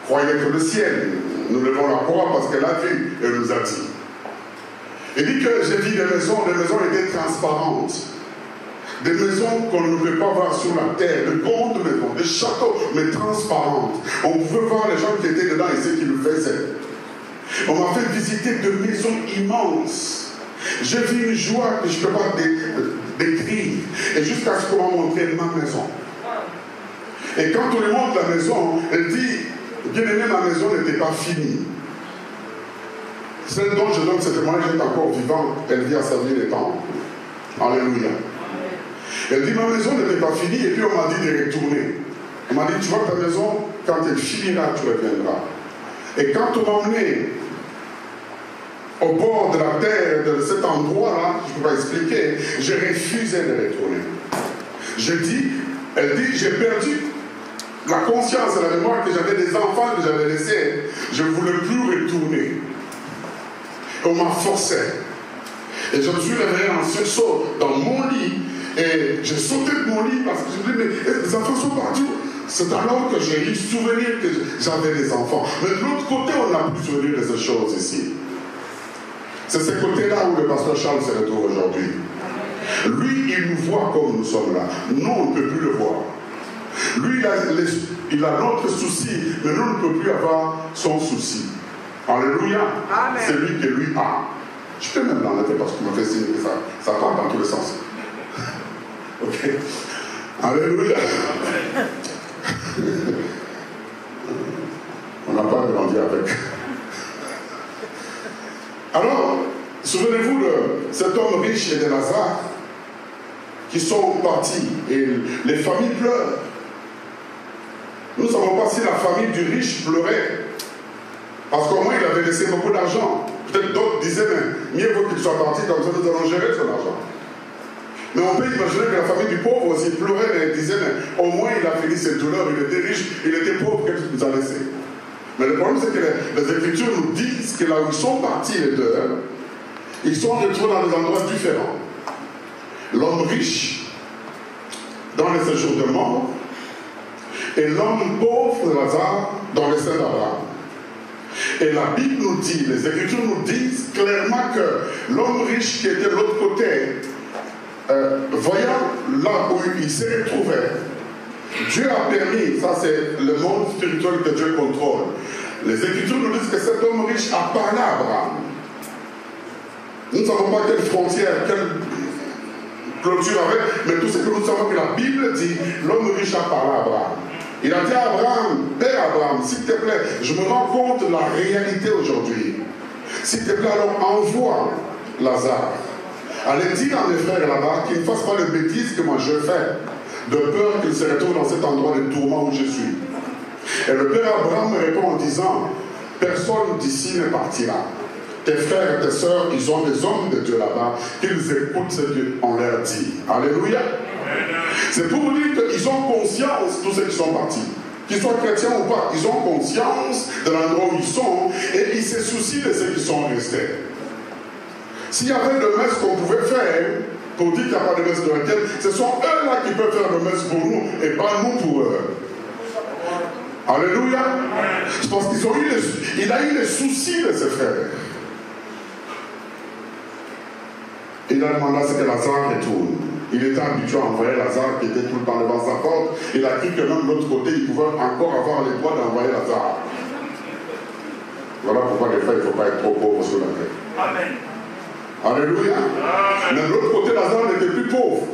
croyait que le ciel, nous levons la croix parce qu'elle a vu et nous a dit. Il dit que j'ai vu des maisons étaient transparentes. Des maisons qu'on ne pouvait pas voir sur la terre, de grandes maisons, des châteaux, mais transparentes. On pouvait voir les gens qui étaient dedans et ceux qui le faisaient. On m'a fait visiter de maisons immenses. J'ai vu une joie que je ne peux pas décrire. Et jusqu'à ce qu'on m'a montré ma maison. Et quand on lui montre la maison, elle dit, bien aimé, ma maison n'était pas finie. Celle dont je donne ce témoignage est encore vivante, elle vit à Saville-les-Temples. Alléluia. Elle dit, ma maison n'était pas finie, et puis on m'a dit de retourner. On m'a dit, tu vois ta maison, quand elle finira, tu reviendras. Et quand on m'a emmené au bord de la terre, de cet endroit-là, je ne peux pas expliquer, j'ai refusé de retourner. Elle dit, j'ai perdu la conscience et la mémoire que j'avais des enfants que j'avais laissés. Je ne voulais plus retourner. On m'a forcé. Et je me suis réveillé en sursaut dans mon lit. Et j'ai sauté de mon lit parce que je me dis, mais les enfants sont partout. C'est alors que j'ai eu souvenir que j'avais des enfants. Mais de l'autre côté, on n'a plus souvenir de ces choses ici. C'est ce côté-là où le pasteur Charles se retrouve aujourd'hui. Lui, il nous voit comme nous sommes là. Nous, on ne peut plus le voir. Lui, il a notre souci, mais nous, on ne peut plus avoir son souci. Alléluia. C'est lui que lui a. Je peux même l'enlever parce qu'il m'a fait signe que ça part dans tous les sens. Ok. Alléluia. On n'a pas grandi avec. Alors, souvenez-vous de cet homme riche et de Lazare qui sont partis et les familles pleurent. Nous ne savons pas si la famille du riche pleurait parce qu'au moins il avait laissé beaucoup d'argent. Peut-être d'autres disaient, mais mieux vaut qu'il soit parti comme ça, nous allons gérer son argent. Mais on peut imaginer que la famille du pauvre aussi pleurait, mais disait, mais au moins il a fini ses douleurs, il était riche, il était pauvre, qu'est-ce qu'il nous a laissé? Mais le problème c'est que les Écritures nous disent que là où ils sont partis les deux, ils sont retrouvés dans des endroits différents. L'homme riche, dans les séjours de mort, et l'homme pauvre, Lazare, dans les seins d'Abraham. Et la Bible nous dit, les Écritures nous disent clairement que l'homme riche qui était de l'autre côté, voyant là où il s'est retrouvé, Dieu a permis, ça c'est le monde spirituel que Dieu contrôle. Les Écritures nous disent que cet homme riche a parlé à Abraham. Nous ne savons pas quelle frontière, quelle clôture avec, mais tout ce que nous savons que la Bible dit, l'homme riche a parlé à Abraham. Il a dit à Abraham, Père Abraham, s'il te plaît, je me rends compte de la réalité aujourd'hui. S'il te plaît, alors envoie Lazare. Allez dire à mes frères là-bas qu'ils ne fassent pas les bêtises que moi je fais, de peur qu'ils se retrouvent dans cet endroit de tourment où je suis. Et le Père Abraham me répond en disant, personne d'ici ne partira. Tes frères et tes sœurs, ils ont des hommes de Dieu là-bas, qu'ils écoutent ce qu'on leur dit. Alléluia. C'est pour vous dire qu'ils ont conscience, tous ceux qui sont partis, qu'ils soient chrétiens ou pas, ils ont conscience de l'endroit où ils sont et ils se soucient de ceux qui sont restés. S'il y avait de messe qu'on pouvait faire pour dire qu'il n'y a pas de messe de laquelle, ce sont eux-là qui peuvent faire de messe pour nous et pas nous pour eux. Alléluia. Je pense qu'il a eu les soucis de ses frères. Il a demandé à ce que Lazare retourne. Il était habitué à envoyer Lazare qui était tout le temps devant sa porte. Il a cru que même de l'autre côté, il pouvait encore avoir les droits d'envoyer Lazare. Voilà pourquoi des fois il ne faut pas être trop pauvre sur la terre. Amen. Alléluia. Amen. Mais de l'autre côté, Lazare n'était plus pauvre.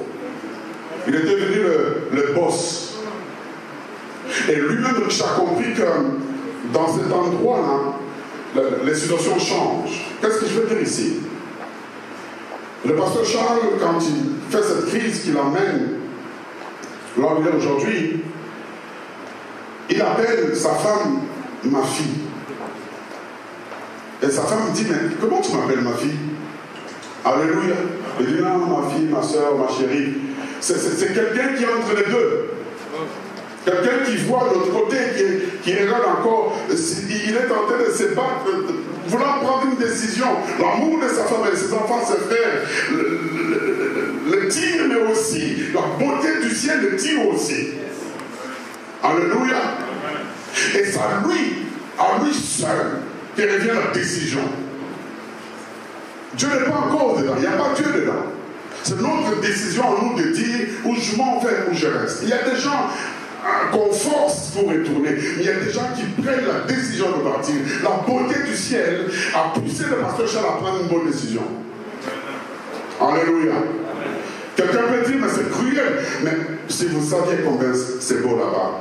Il était devenu le boss. Et lui-même, a compris que dans cet endroit-là, les situations changent. Qu'est-ce que je veux dire ici? Le pasteur Charles, quand il fait cette crise qu'il amène là où il est aujourd'hui, il appelle sa femme ma fille. Et sa femme dit, mais comment tu m'appelles ma fille? Alléluia. Il dit, non, ma fille, ma soeur, ma chérie. C'est quelqu'un qui est entre les deux. Quelqu'un qui voit de l'autre côté, qui regarde encore, il est en train de se battre, vouloir prendre une décision. L'amour de sa femme et de ses enfants, ses frères, le tire, mais aussi la beauté du ciel le tire aussi. Alléluia. Et c'est à lui seul, qui revient la décision. Dieu n'est pas encore dedans, il n'y a pas Dieu dedans. C'est notre décision à nous de dire où je m'en vais, où je reste. Il y a des gens qu'on force pour retourner, mais il y a des gens qui prennent la décision de partir. La beauté du ciel a poussé le pasteur Charles à prendre une bonne décision. Alléluia. Quelqu'un peut dire, mais c'est cruel. Mais si vous saviez combien c'est beau là-bas.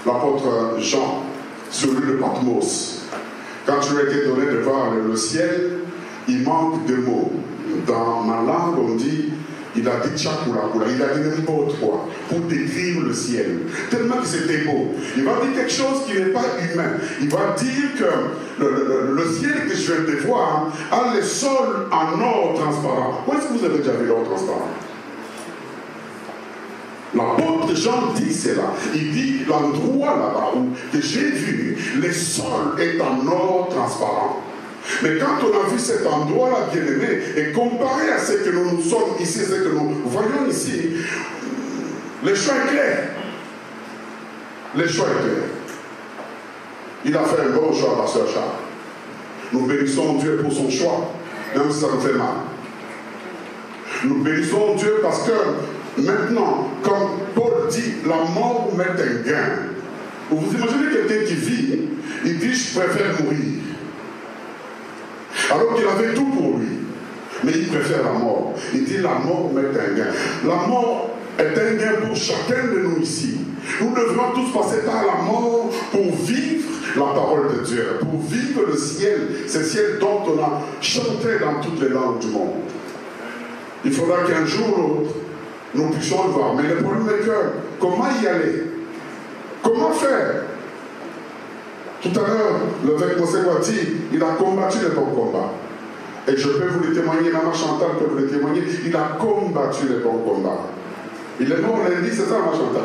L'apôtre Jean, sur l'île de Patmos, quand tu lui as été donné de voir le ciel, il manque de mots. Dans ma langue, on dit, il a dit Tchakula, il a dit n'importe quoi pour décrire le ciel. Tellement que c'était beau. Il va dire quelque chose qui n'est pas humain. Il va dire que le ciel que je viens de voir a le sol en or transparent. Où est-ce que vous avez déjà vu l'or transparent? L'apôtre Jean dit cela. Il dit l'endroit là-bas que j'ai vu, le sol est en or transparent. Mais quand on a vu cet endroit-là, bien-aimé, et comparé à ce que nous sommes ici, ce que nous voyons ici, le choix est clair. Le choix est clair. Il a fait un bon choix, pasteur Charles. Nous bénissons Dieu pour son choix, même si ça nous fait mal. Nous bénissons Dieu parce que maintenant, comme Paul dit, la mort met un gain. Vous imaginez quelqu'un qui vit, il dit je préfère mourir. Alors qu'il avait tout pour lui. Mais il préfère la mort. Il dit la mort met un gain. La mort est un gain pour chacun de nous ici. Nous devrons tous passer par la mort pour vivre la parole de Dieu, pour vivre le ciel, ce ciel dont on a chanté dans toutes les langues du monde. Il faudra qu'un jour ou l'autre, nous puissions le voir. Mais le problème est que, comment y aller? Comment faire? Tout à l'heure, l'évêque Monseigneur a dit, il a combattu les bons combats. Et je peux vous le témoigner, Maman Chantal peut vous le témoigner, il a combattu les bons combats. Il est mort lundi, c'est ça, Maman Chantal?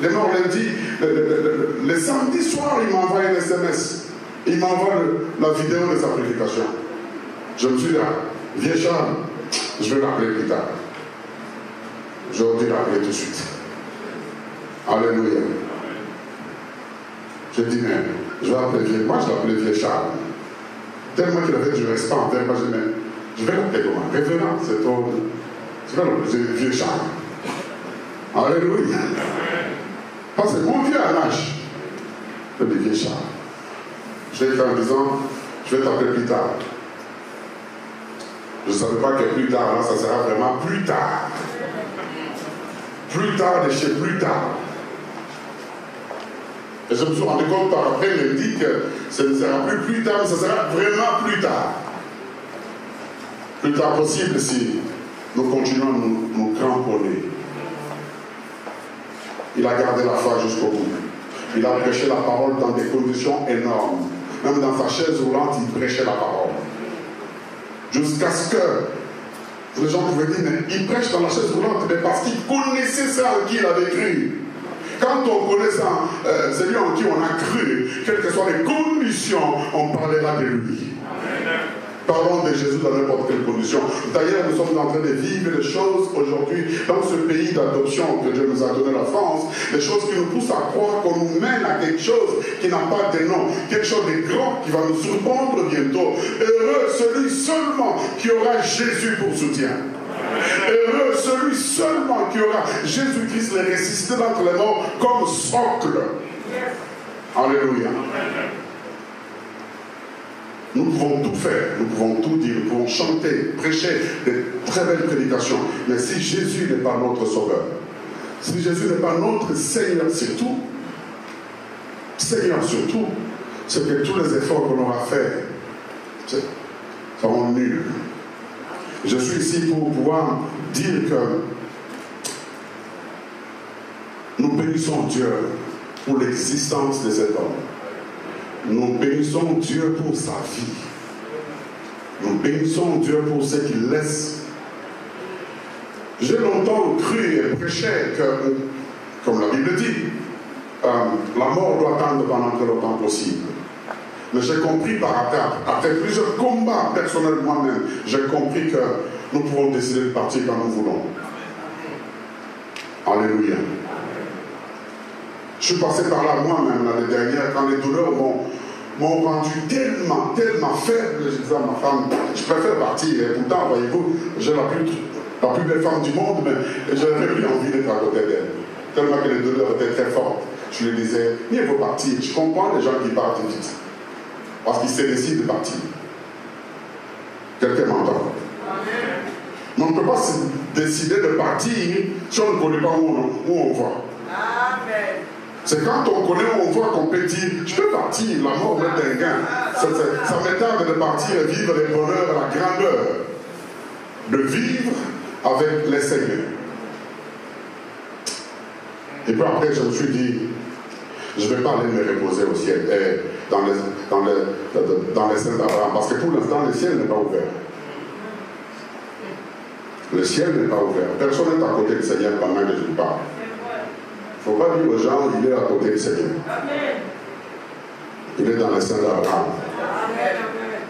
Il est mort lundi. Le samedi soir, il m'envoie un SMS. Il m'envoie la vidéo de sa prédication. Je me suis dit, vieux Charles, je vais l'appeler plus tard. J'aurais dû l'appeler tout de suite. Alléluia. Je dis, mais je vais appeler vieux. Moi, je l'appelais vieux Charles. Tellement qu'il avait du respect envers moi, je vais l'appeler comment? Révérend, c'est trop. Je vais l'appeler vieux Charles. Alléluia. Parce que mon vieux à l'âge, je dis vieux Charles. Je l'ai fait en disant, je vais t'appeler plus tard. Je ne savais pas que plus tard, là, ça sera vraiment plus tard. Plus tard de chez plus tard. Et je me suis rendu compte par après, il me dit que ce ne sera plus tard, mais ce sera vraiment plus tard. Plus tard possible si nous continuons à nous cramponner. Il a gardé la foi jusqu'au bout. Il a prêché la parole dans des conditions énormes. Même dans sa chaise roulante, il prêchait la parole. Jusqu'à ce que les gens pouvaient dire, mais il prêche dans la chaise roulante, mais parce qu'il connaissait ça en qui il avait cru. Quand on connaît ça, celui en qui on a cru, quelles que soient les conditions, on parlera de lui. Parlons de Jésus dans n'importe quelle condition. D'ailleurs, nous sommes en train de vivre des choses aujourd'hui dans ce pays d'adoption que Dieu nous a donné, la France, des choses qui nous poussent à croire qu'on nous mène à quelque chose qui n'a pas de nom, quelque chose de grand qui va nous surprendre bientôt. Heureux celui seulement qui aura Jésus pour soutien. Heureux celui seulement qui aura Jésus-Christ le ressuscité d'entre les morts comme socle. Alléluia. Nous pouvons tout faire, nous pouvons tout dire, nous pouvons chanter, prêcher de très belles prédications. Mais si Jésus n'est pas notre sauveur, si Jésus n'est pas notre Seigneur surtout, c'est que tous les efforts qu'on aura faits seront nuls. Je suis ici pour pouvoir dire que nous bénissons Dieu pour l'existence de cet homme. Nous bénissons Dieu pour sa vie. Nous bénissons Dieu pour ce qu'il laisse. J'ai longtemps cru et prêché que, comme la Bible dit, la mort doit attendre pendant très longtemps possible. Mais j'ai compris après plusieurs combats personnels moi-même, j'ai compris que nous pouvons décider de partir quand nous voulons. Alléluia. Je suis passé par là moi-même l'année dernière quand les douleurs m'ont rendu tellement faible. Je disais à ma femme, je préfère partir. Et pourtant, voyez-vous, j'ai la plus belle femme du monde, mais je n'avais plus envie d'être à côté d'elle. Tellement que les douleurs étaient très fortes. Je lui disais, mieux vaut partir. Je comprends les gens qui partent vite. Parce qu'ils se décident de partir. Quelqu'un m'entend. Mais on ne peut pas se décider de partir si on ne connaît pas où on va. Amen. C'est quand on connaît où on va qu'on peut dire, je peux partir, la mort m'est un gain. Ça m'est tarde de partir et vivre les bonheurs, la grandeur. De vivre avec les seigneurs. Et puis après, je me suis dit, je ne vais pas aller me reposer au ciel, dans les saints d'Abraham, parce que pour l'instant, le ciel n'est pas ouvert. Le ciel n'est pas ouvert. Personne n'est à côté du Seigneur pendant que je vous parle. Il ne faut pas dire aux gens, il est à côté du Seigneur. Il est dans les saints d'Abraham.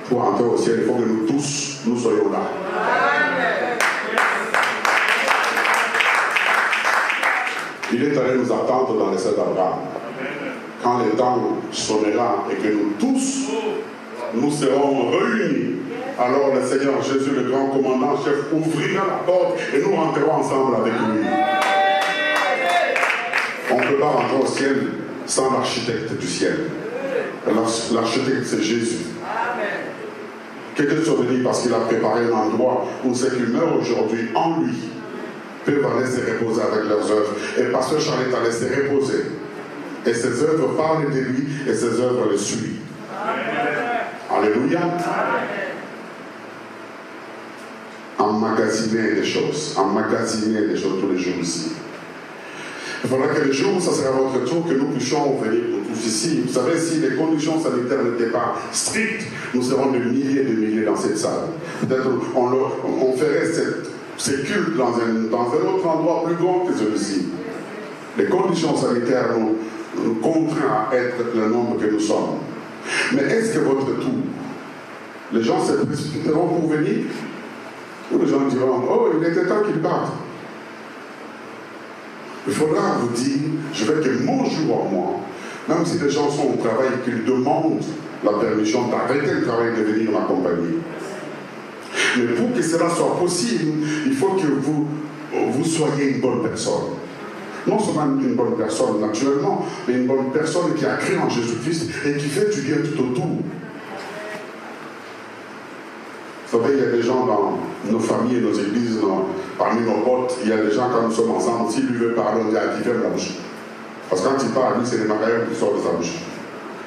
Pour entrer au ciel, il faut que nous tous, nous soyons là. Il est allé nous attendre dans les saints d'Abraham. Quand le temps sonnera et que nous tous, nous serons réunis, alors le Seigneur Jésus, le grand commandant chef, ouvrira la porte et nous rentrerons ensemble avec lui. On ne peut pas rentrer au ciel sans l'architecte du ciel. L'architecte, c'est Jésus. Qui était survenu parce qu'il a préparé un endroit où ceux qui meurent aujourd'hui en lui peuvent aller se reposer avec leurs œuvres. Et Pasteur Charles est allé se reposer. Et ses œuvres parlent de lui et ses œuvres le suivent. Alléluia. Emmagasiner des choses tous les jours ici. Il faudra que le jour où ça sera votre tour, que nous puissions venir tous ici. Vous savez, si les conditions sanitaires n'étaient pas strictes, nous serons de milliers dans cette salle. Peut-être on ferait ces cultes dans un autre endroit plus grand que celui-ci. Les conditions sanitaires nous contraignent à être le nombre que nous sommes. Mais est-ce que votre tour, les gens se précipiteront pour venir? Ou les gens diront, oh, il était temps qu'ils partent. Il faudra vous dire, je veux que mon jour à moi, même si les gens sont au travail, qu'ils demandent la permission d'arrêter le travail et de venir m'accompagner. Mais pour que cela soit possible, il faut que vous soyez une bonne personne. Non seulement une bonne personne naturellement, mais une bonne personne qui a cru en Jésus-Christ et qui fait du bien tout autour. Vous Vous savez, il y a des gens dans nos familles et nos églises, parmi nos potes, il y a des gens, quand nous sommes ensemble, s'il lui veut parler, on dit à qui ferme la bouche. Parce que quand il parle, lui, c'est les macaïens qui sortent de sa bouche.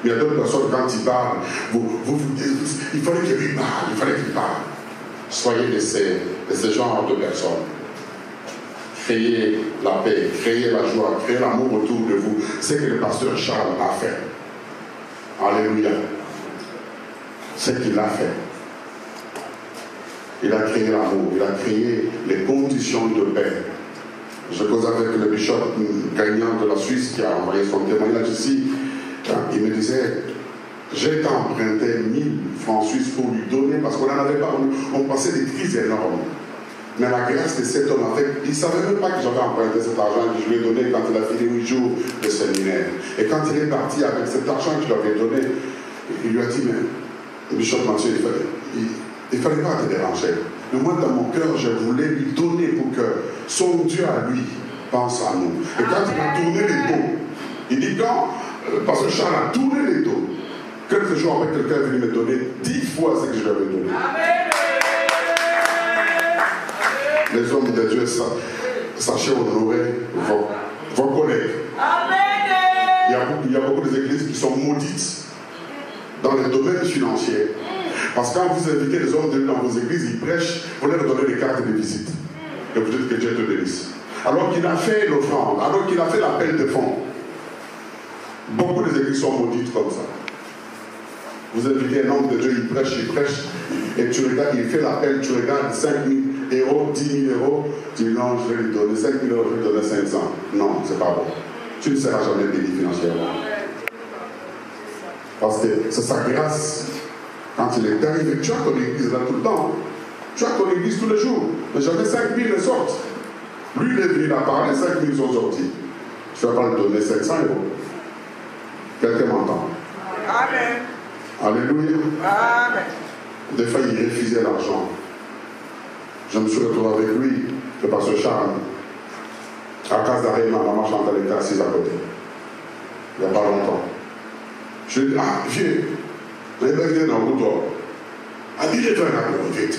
Mais il y a d'autres personnes, quand il parle, vous dites, il fallait qu'il lui parle, il fallait qu'il parle. Soyez de ces genres de personnes. Créez la paix, créez la joie, créez l'amour autour de vous. C'est ce que le pasteur Charles a fait. Alléluia. C'est ce qu'il a fait. Il a créé l'amour, il a créé les conditions de paix. Je cause avec le bishop gagnant de la Suisse qui a envoyé son témoignage ici. Il me disait, j'ai emprunté 1000 francs suisses pour lui donner parce qu'on n'en avait pas. On passait des crises énormes. Mais la grâce de cet homme, il ne savait même pas que j'avais emprunté cet argent que je lui ai donné quand il a fini 8 jours de séminaire. Et quand il est parti avec cet argent que je lui avais donné, il lui a dit, mais Bishop Mathieu, il ne fallait pas te déranger. Mais moi, dans mon cœur, je voulais lui donner pour que son Dieu à lui pense à nous. Et quand il a tourné les dos, il dit parce que Charles a tourné les dos, quelques jours après, quelqu'un est venu me donner 10 fois ce que je lui avais donné. Amen. Les hommes de Dieu, sachez honorer vos collègues. Amen. Il y a beaucoup d'églises qui sont maudites dans les domaines financiers. Parce que quand vous invitez les hommes de Dieu dans vos églises, ils prêchent, vous leur donnez des cartes de visite. Et vous dites que Dieu te bénisse. Alors qu'il a fait l'offrande, alors qu'il a fait l'appel de fonds. Beaucoup d'églises sont maudites comme ça. Vous invitez un homme de Dieu, il prêche, et tu regardes, il fait l'appel, tu regardes 5 000 euros, 10 000 euros, tu dis non, je vais lui donner 5 000 euros, je vais lui donner 500. Non, c'est pas bon. Tu ne seras jamais béni financièrement. Parce que c'est sa grâce. Quand il est arrivé, tu as ton église là tout le temps. Tu as ton église tous les jours. Mais jamais 5 000 ne sortent. Lui, il est venu, il a parlé, 5 000 sont sortis. Tu ne vas pas lui donner 700 euros. Quelqu'un m'entend? Amen. Alléluia. Amen. Des fois, il refusait l'argent. Je me suis retrouvé avec lui, le pasteur Charles, à Casa d'Arrêt, ma maman Chantal était assise à côté. Il n'y a pas longtemps. Je lui ai dit, viens. Il est venu dans le couteau. Il dit, je vais faire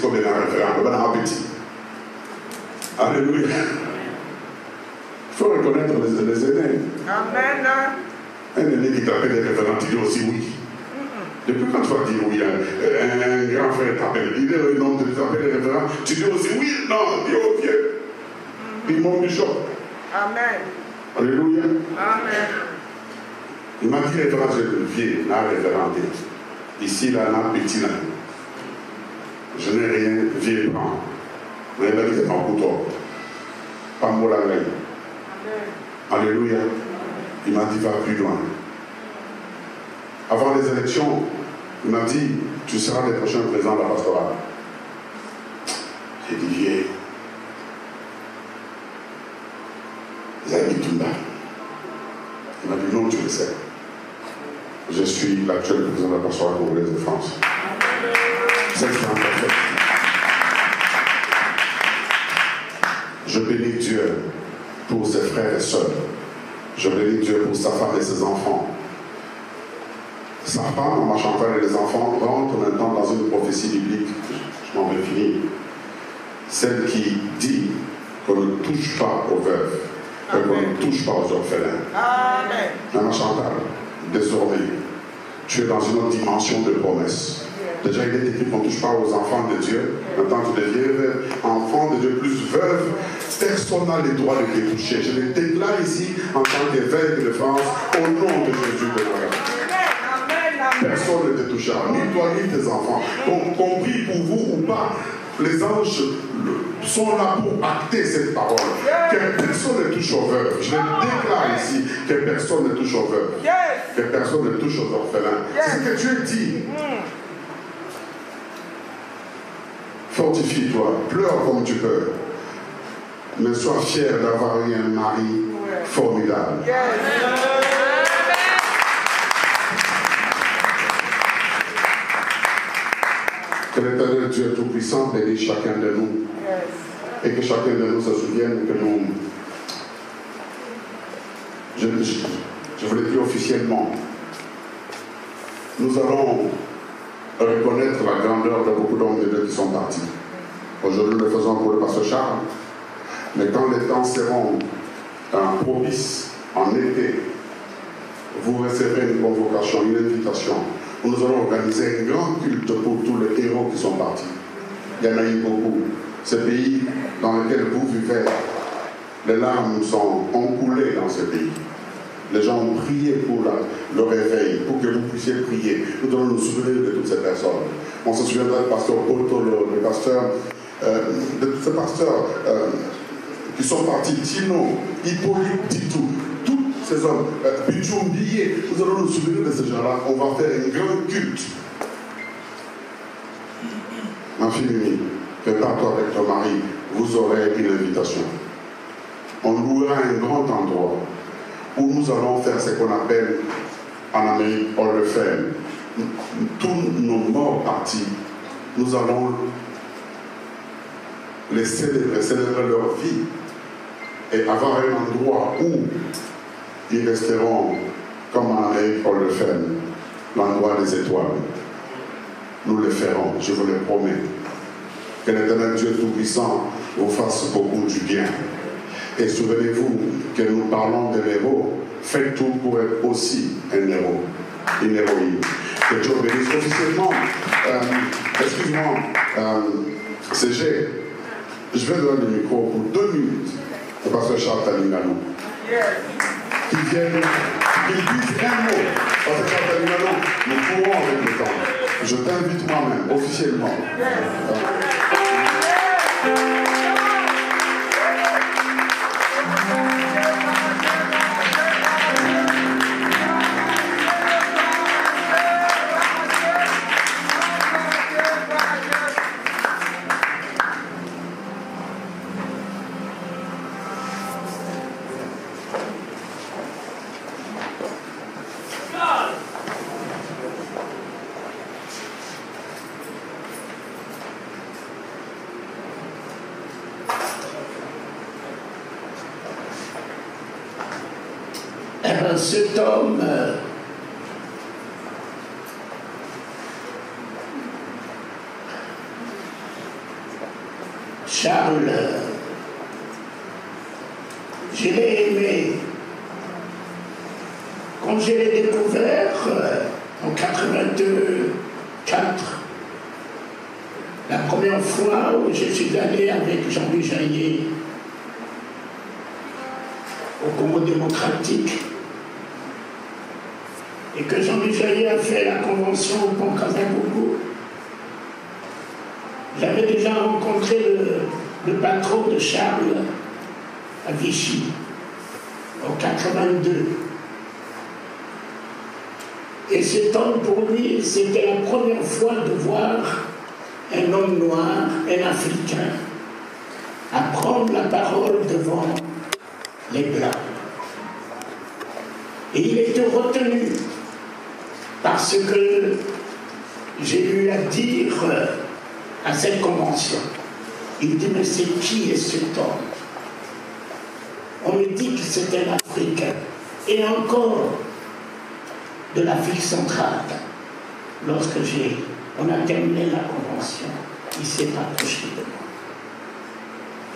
comme un référent, un petit. Alléluia. Il faut reconnaître les aînés. Amen. Un aîné qui t'appelle des référents, tu dis aussi oui. Depuis quand tu vas dire oui, un grand frère t'appelle, il est un homme de t'appeler les référents, tu dis aussi oui, non, dis oh vieux. Dis mon bishop. Amen. Alléluia. Amen. Il m'a dit référent, je viens, là, référenté. Ici, là, petit, là. Je n'ai rien, viens, prends. Mais il m'a dit, c'est mon couteau. Pas moi la veille. Alléluia. Il m'a dit, va plus loin. Avant les élections, il m'a dit, tu seras le prochain président de la pastorale. J'ai dit, viens. Zaghi Tounda. Il m'a dit, non, tu le sais. Je suis l'actuel président de la pastorale congolaise de France. C'est ce qui en fait. Je bénis Dieu pour ses frères et sœurs. Je bénis Dieu pour sa femme et ses enfants. Sa femme, ma Chantal et les enfants rentrent maintenant dans une prophétie biblique. Je m'en vais finir. Celle qui dit qu'on ne touche pas aux veuves, qu'on ne touche pas aux orphelins. Amen. Ma Chantal, désormais, tu es dans une autre dimension de promesse. Déjà, il est écrit qu'on ne touche pas aux enfants de Dieu. Maintenant, tu deviens enfant de Dieu plus veuve. Personne n'a le droit de te toucher. Je le déclare ici en tant qu'évêque de France, au nom de Jésus de Nazareth. Personne ne te touchera, ni toi ni tes enfants. Compris pour vous ou pas, les anges sont là pour acter cette parole. Que personne ne touche aux veuves. Je le déclare ici, que personne ne touche aux veuves. Que personne ne touche aux orphelins. C'est ce que Dieu dit. Fortifie-toi, pleure comme tu peux, mais sois fier d'avoir eu un mari formidable. Que l'Éternel Dieu Tout-Puissant bénisse chacun de nous. Et que chacun de nous se souvienne que nous, je vous le dis officiellement, nous allons reconnaître la grandeur de beaucoup d'hommes de Dieu qui sont partis. Aujourd'hui, nous le faisons pour le pasteur Charles, mais quand les temps seront propices, en été, vous recevrez une convocation, une invitation. Nous allons organiser un grand culte pour tous les héros qui sont partis. Il y en a eu beaucoup. Ce pays dans lequel vous vivez, les larmes ont coulé dans ce pays. Les gens ont prié pour le réveil, pour que vous puissiez prier. Nous devons nous souvenir de toutes ces personnes. On se souviendra du pasteur Botolo, le pasteur, de tous ces pasteurs qui sont partis, Tino, Hippolyte, Titou, tous ces hommes, Bidjoumbié. Nous allons nous souvenir de ces gens-là. On va faire un grand culte. Ma fille, prépare-toi avec ton mari, vous aurez une invitation. On louera un grand endroit où nous allons faire ce qu'on appelle en Amérique Hall of Fame. Tous nos morts partis, nous allons les célébrer leur vie et avoir un endroit où ils resteront comme en Amérique Hall of Fame, l'endroit des étoiles. Nous le ferons, je vous le promets. Que l'Éternel Dieu Tout-Puissant vous fasse beaucoup du bien. Et souvenez-vous que nous parlons de héros. Faites tout pour être aussi un héros, une héroïne. Que Dieu bénisse officiellement. Excuse-moi, CG, je vais donner le micro pour 2 minutes au pasteur Charles Talinganou. Qui viennent, qui disent un mot. Pasteur Charles Talinganou, nous courons avec le temps. Je t'invite moi-même, officiellement. Cet homme Charles, je l'ai aimé quand je l'ai découvert en 82-4, la première fois où je suis allé avec Jean-Louis Jaillet au Congo démocratique. Et que Jean-Louis Jaillet a fait la convention au pont Kazabougou. J'avais déjà rencontré le patron de Charles à Vichy, en 82. Et cet homme, pour lui, c'était la première fois de voir un homme noir, un Africain, à prendre la parole devant les Blancs. Et il était retenu parce que j'ai eu à dire à cette convention, il dit, mais c'est qui est cet homme? On me dit que c'est un Africain, et encore de l'Afrique centrale. Lorsque on a terminé la convention, il s'est approché de moi.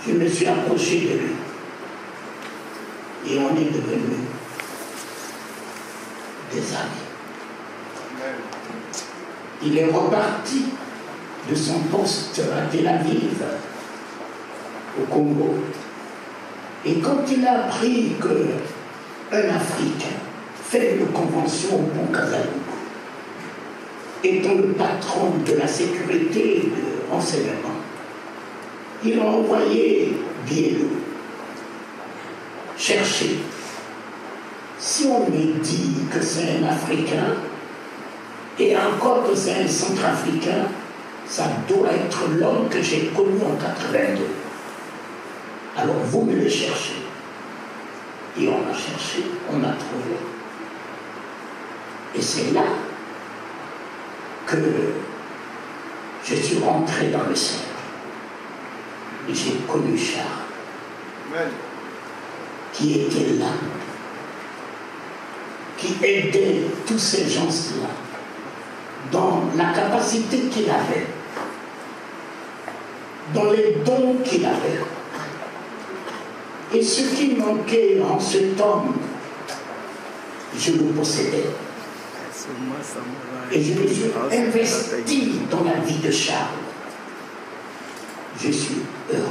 Je me suis approché de lui, et on est devenus des amis. Il est reparti de son poste à Tel Aviv, au Congo. Et quand il a appris qu'un Africain fait une convention au pont Kazabougou, étant le patron de la sécurité et de renseignement, il a envoyé Bielou chercher. Si on me dit que c'est un Africain, et encore que c'est un Centrafricain, ça doit être l'homme que j'ai connu en 82. Alors vous me le cherchez. Et on a cherché, on a trouvé. Et c'est là que je suis rentré dans le cercle. Et j'ai connu Charles, qui était là, qui aidait tous ces gens-là dans la capacité qu'il avait, dans les dons qu'il avait. Et ce qui manquait en cet homme, je le possédais. Et je me suis investi dans la vie de Charles. Je suis heureux.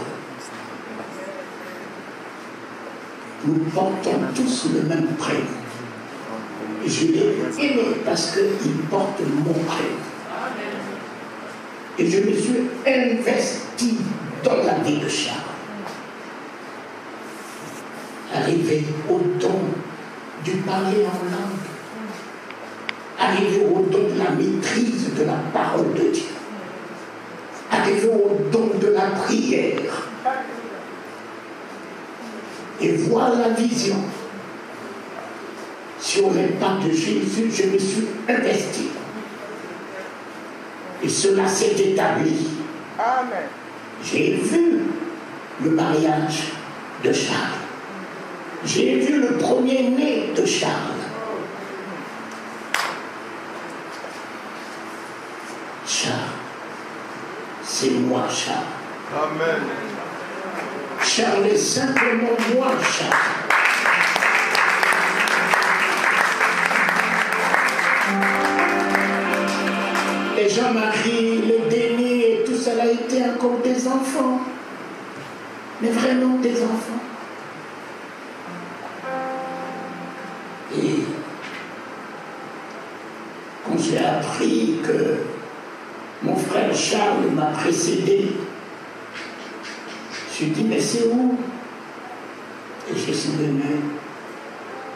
Nous portons tous le même prénom. Je l'ai aimé parce qu'il porte mon prénom. Et je me suis investi dans la vie de Charles. Arrivé au don du parler en langue. Arrivé au don de la maîtrise de la parole de Dieu. Arrivé au don de la prière. Et voir la vision. Sur les pas de Jésus, je me suis investi. Et cela s'est établi. Amen. J'ai vu le mariage de Charles. J'ai vu le premier-né de Charles. Charles, c'est moi, Charles. Amen. Charles est simplement moi, Charles. Les Jean-Marie, les Denis et tout cela étaient encore des enfants. Mais vraiment des enfants. Et quand j'ai appris que mon frère Charles m'a précédé, je dis mais c'est où? Et je suis venu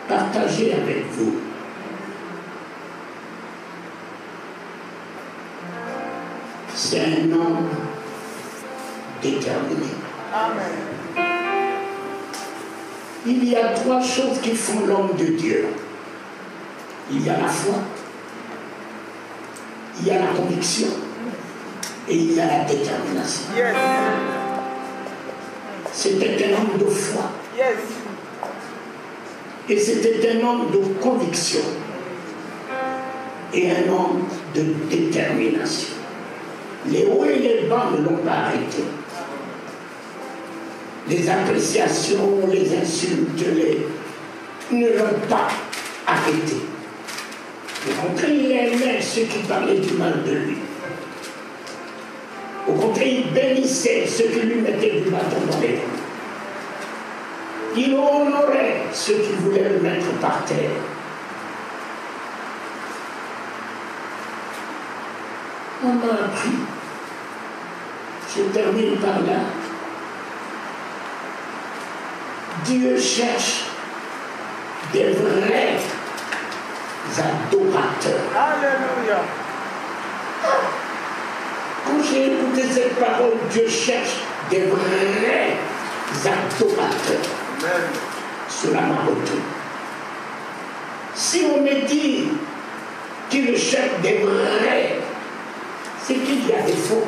partager avec vous. C'est un homme déterminé. Amen. Il y a trois choses qui font l'homme de Dieu. Il y a la foi, il y a la conviction et il y a la détermination. Yes. C'était un homme de foi. Yes. Et c'était un homme de conviction et un homme de détermination. Les hauts et les bas ne l'ont pas arrêté. Les appréciations, les insultes, ne l'ont pas arrêté. Au contraire, il aimait ceux qui parlaient du mal de lui. Au contraire, il bénissait ceux qui lui mettaient du bâton dans les roues. Il honorait ceux qui voulaient le mettre par terre. On m'a appris, je termine par là, Dieu cherche des vrais adorateurs. Alléluia. Quand j'ai écouté cette parole, Dieu cherche des vrais adorateurs. Amen. Cela m'a retenu. Si on me dit qu'il cherche des vrais, c'est qu'il y a des faux.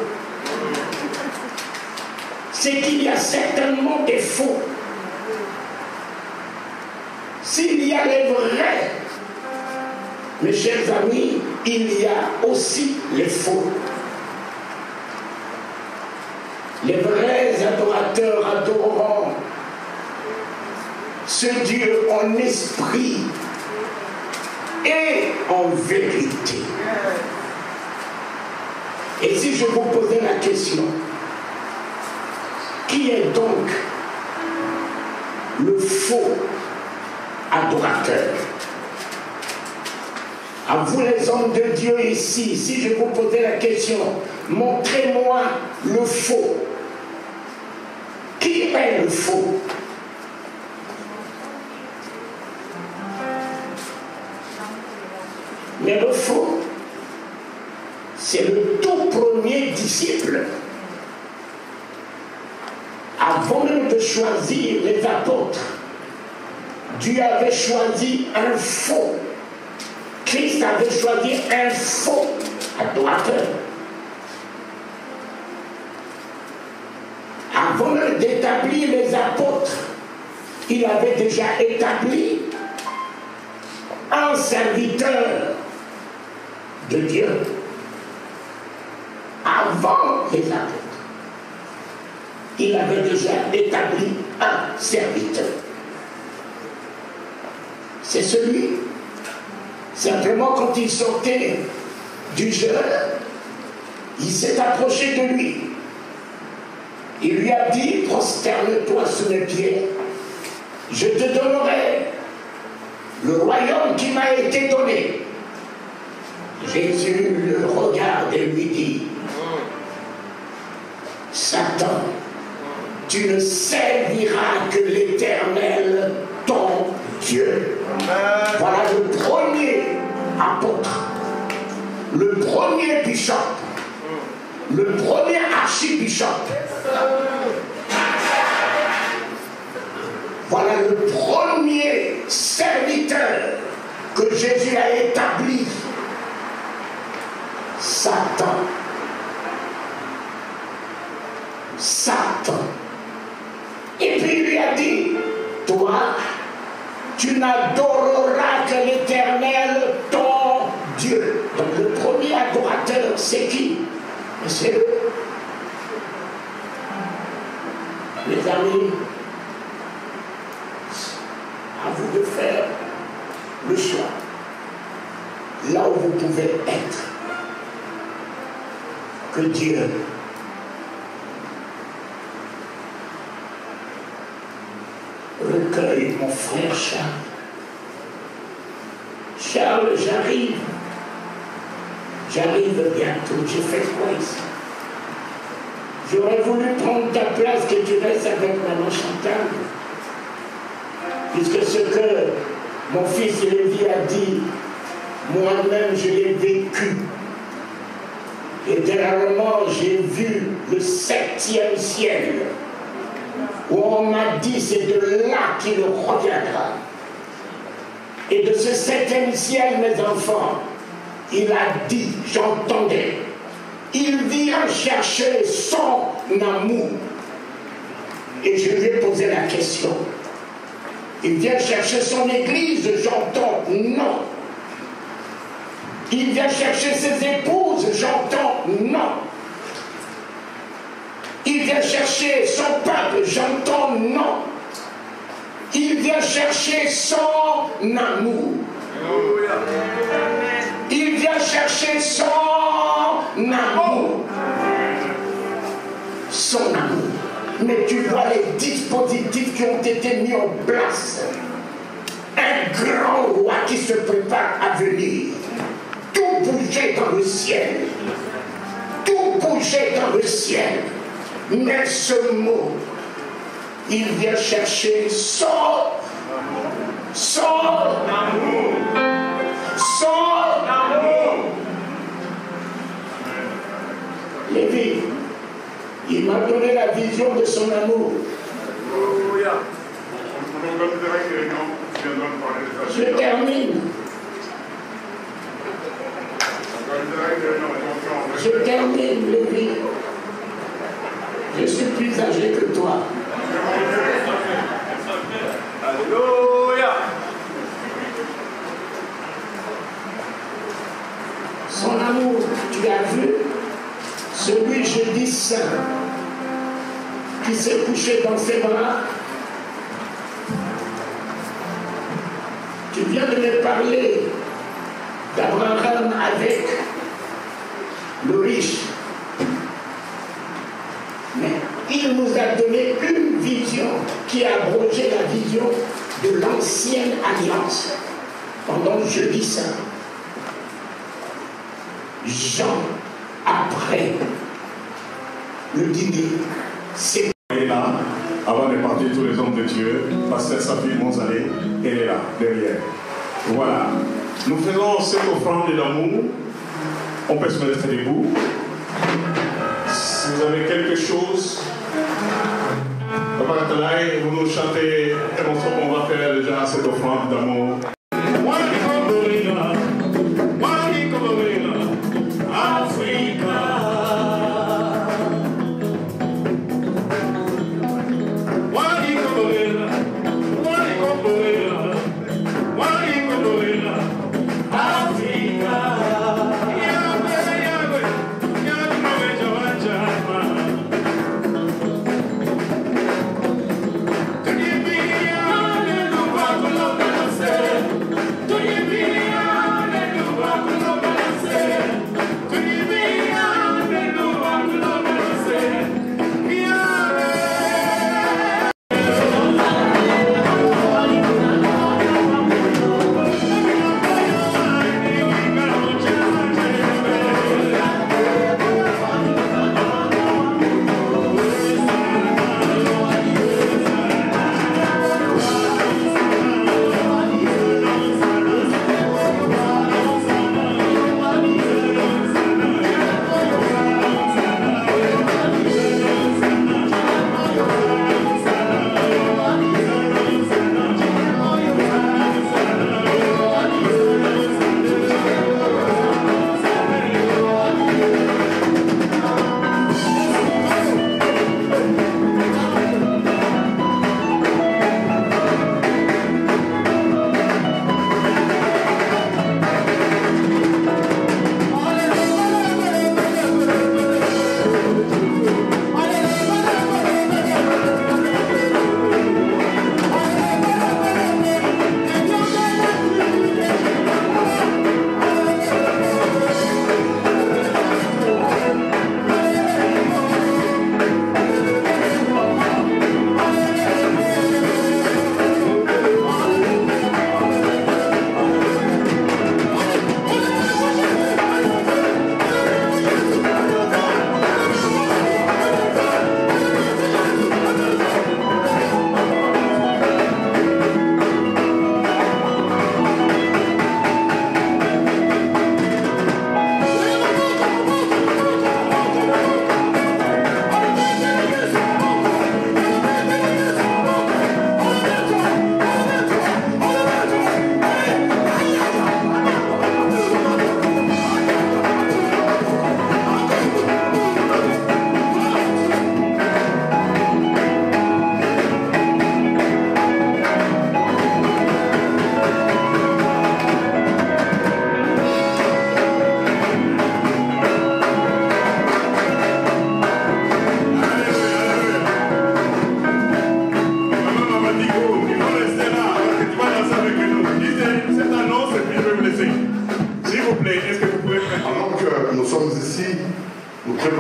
C'est qu'il y a certainement des faux. S'il y a les vrais, mes chers amis, il y a aussi les faux. Les vrais adorateurs adoreront ce Dieu en esprit et en vérité. Et si je vous posais la question, qui est donc le faux adorateur? À vous les hommes de Dieu ici, si je vous posais la question, montrez-moi le faux. Qui est le faux? Mais le faux, c'est le tout premier disciple. Avant même de choisir les apôtres, Dieu avait choisi un faux. Christ avait choisi un faux adorateur. Avant même d'établir les apôtres, il avait déjà établi un serviteur de Dieu. avant les apôtres, il avait déjà établi un serviteur. C'est celui, simplement quand il sortait du jeûne, il s'est approché de lui. Il lui a dit, prosterne-toi sous mes pieds, je te donnerai le royaume qui m'a été donné. Jésus le regarde et lui dit, Satan, tu ne serviras que l'Éternel, ton Dieu. Voilà le premier apôtre, le premier bishop, le premier archibishop. Voilà le premier serviteur que Jésus a établi. Satan. Satan. Et puis il lui a dit, toi, tu n'adoreras que l'Éternel, ton Dieu. Donc le premier adorateur, c'est qui? C'est eux. Les amis, à vous de faire le choix. Là où vous pouvez être. Que Dieu recueille mon frère Charles. Charles, j'arrive. J'arrive bientôt. J'ai fait quoi ici? J'aurais voulu prendre ta place, que tu restes avec maman Chantal. Puisque ce que mon fils Lévi a dit, moi-même je l'ai vécu. Et dernièrement, j'ai vu le 7e ciel, où on m'a dit c'est de là qu'il reviendra. Et de ce 7e ciel, mes enfants, il a dit, j'entendais, il vient chercher son amour. Et je lui ai posé la question. Il vient chercher son église, j'entends, non. Il vient chercher ses épouses, j'entends, non. Il vient chercher son peuple, j'entends, non. Il vient chercher son amour. Il vient chercher son amour. Son amour. Mais tu vois les dispositifs qui ont été mis en place. Un grand roi qui se prépare à venir. Tout bouger dans le ciel. Tout bouger dans le ciel. Mais ce mot, il vient chercher son amour. Son amour. Lévi, il m'a donné la vision de son amour. Je termine. Je termine, Lévi. Je suis plus âgé que toi. Alléluia. Son amour, tu as vu, celui jeudi saint qui s'est couché dans ses bras. Tu viens de me parler d'Abraham avec le riche. Mais il nous a donné une vision qui a abrogé la vision de l'ancienne alliance pendant le jeudi saint. Jean, après le dîner, c'est... Elle est là, avant de partir tous les hommes de Dieu, Pasteur Safi Monzalé, elle est là, derrière. Voilà. Nous faisons cette offrande d'amour. On peut se mettre debout. Si vous avez quelque chose, vous nous chantez un morceau qu'on va faire déjà cette offrande d'amour. Africa,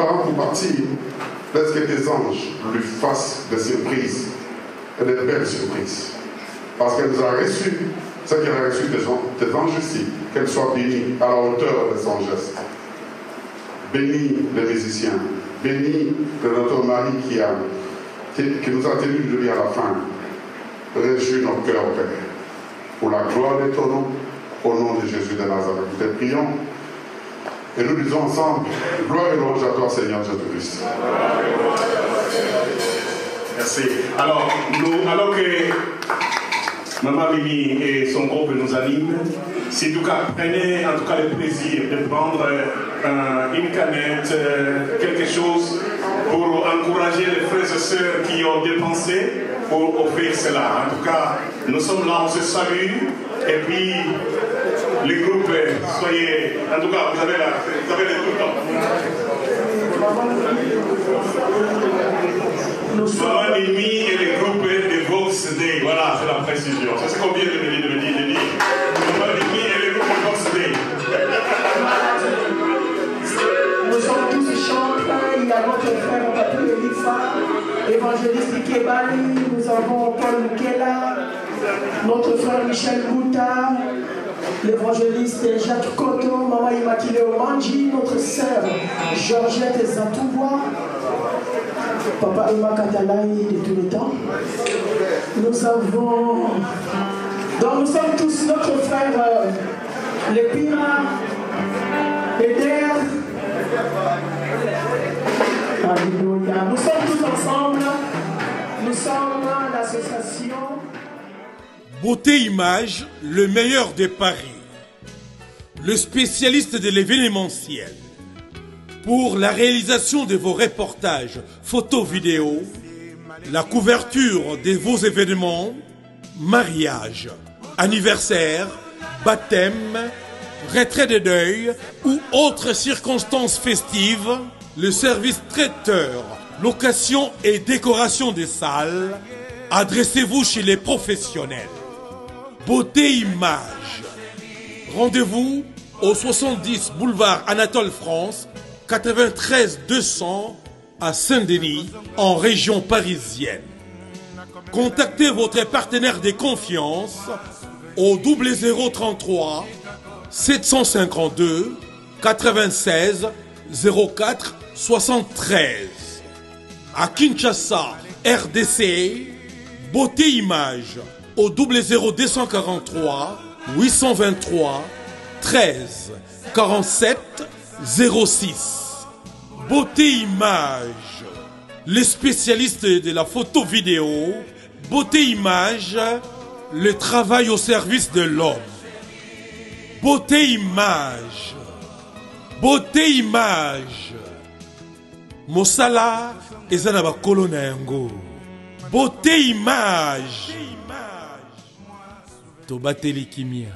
préparant pour partir, laisse que tes anges lui fassent des surprises, et des belles surprises. Parce qu'elle nous a reçu ce qu'elle a reçu tes anges ici, qu'elle soit bénie à la hauteur de son geste. Bénis les musiciens, bénis notre mari qui nous a tenus de lui à la fin. Réjouis nos cœurs, Père, pour la gloire de ton nom, au nom de Jésus de Nazareth. Nous te prions et nous disons ensemble, gloire et louange à toi, Seigneur Jésus-Christ. Merci. Alors que Maman Mimi et son groupe nous animent, si en tout cas, prenez en tout cas le plaisir de prendre une canette, quelque chose pour encourager les frères et sœurs qui ont dépensé pour offrir cela. En tout cas, nous sommes là, on se salue, et puis les groupes, soyez, en tout cas, vous avez le tout le temps. Maman Mimi et les groupes de Vox Day, voilà, c'est la précision. C'est ce qu'on vient de me dire. Maman Mimi et les groupes de Vox Day. Nous sommes tous chantres, il y a notre frère Papi Elifa, évangéliste Kebali, nous avons Paul Mukela, notre frère Michel Gouta, l'évangéliste Jacques Koto, Maman Immaculée Omanji, notre sœur Georgette Zatoubois, Papa Emma Katalaï de tous les temps. Nous avons... Donc nous sommes tous notre frère les Pira, Eder. Alléluia. Nous sommes tous ensemble. Nous sommes l'association Beauté Image, le meilleur de Paris. Le spécialiste de l'événementiel. Pour la réalisation de vos reportages, photos, vidéos, la couverture de vos événements, mariage, anniversaire, baptême, retrait de deuil ou autres circonstances festives, le service traiteur, location et décoration des salles, adressez-vous chez les professionnels. Beauté Image. Rendez-vous au 70 boulevard Anatole France, 93 200 à Saint-Denis, en région parisienne. Contactez votre partenaire de confiance au 0033 752 96 04 73. À Kinshasa, RDC, Beauté Image au 00243 823 13 47 06. Beauté Image, les spécialistes de la photo vidéo. Beauté Image, le travail au service de l'homme. Beauté Image, Beauté Image, Mosala ezana ba kolona yango. Beauté Image, Tobateli Kimia.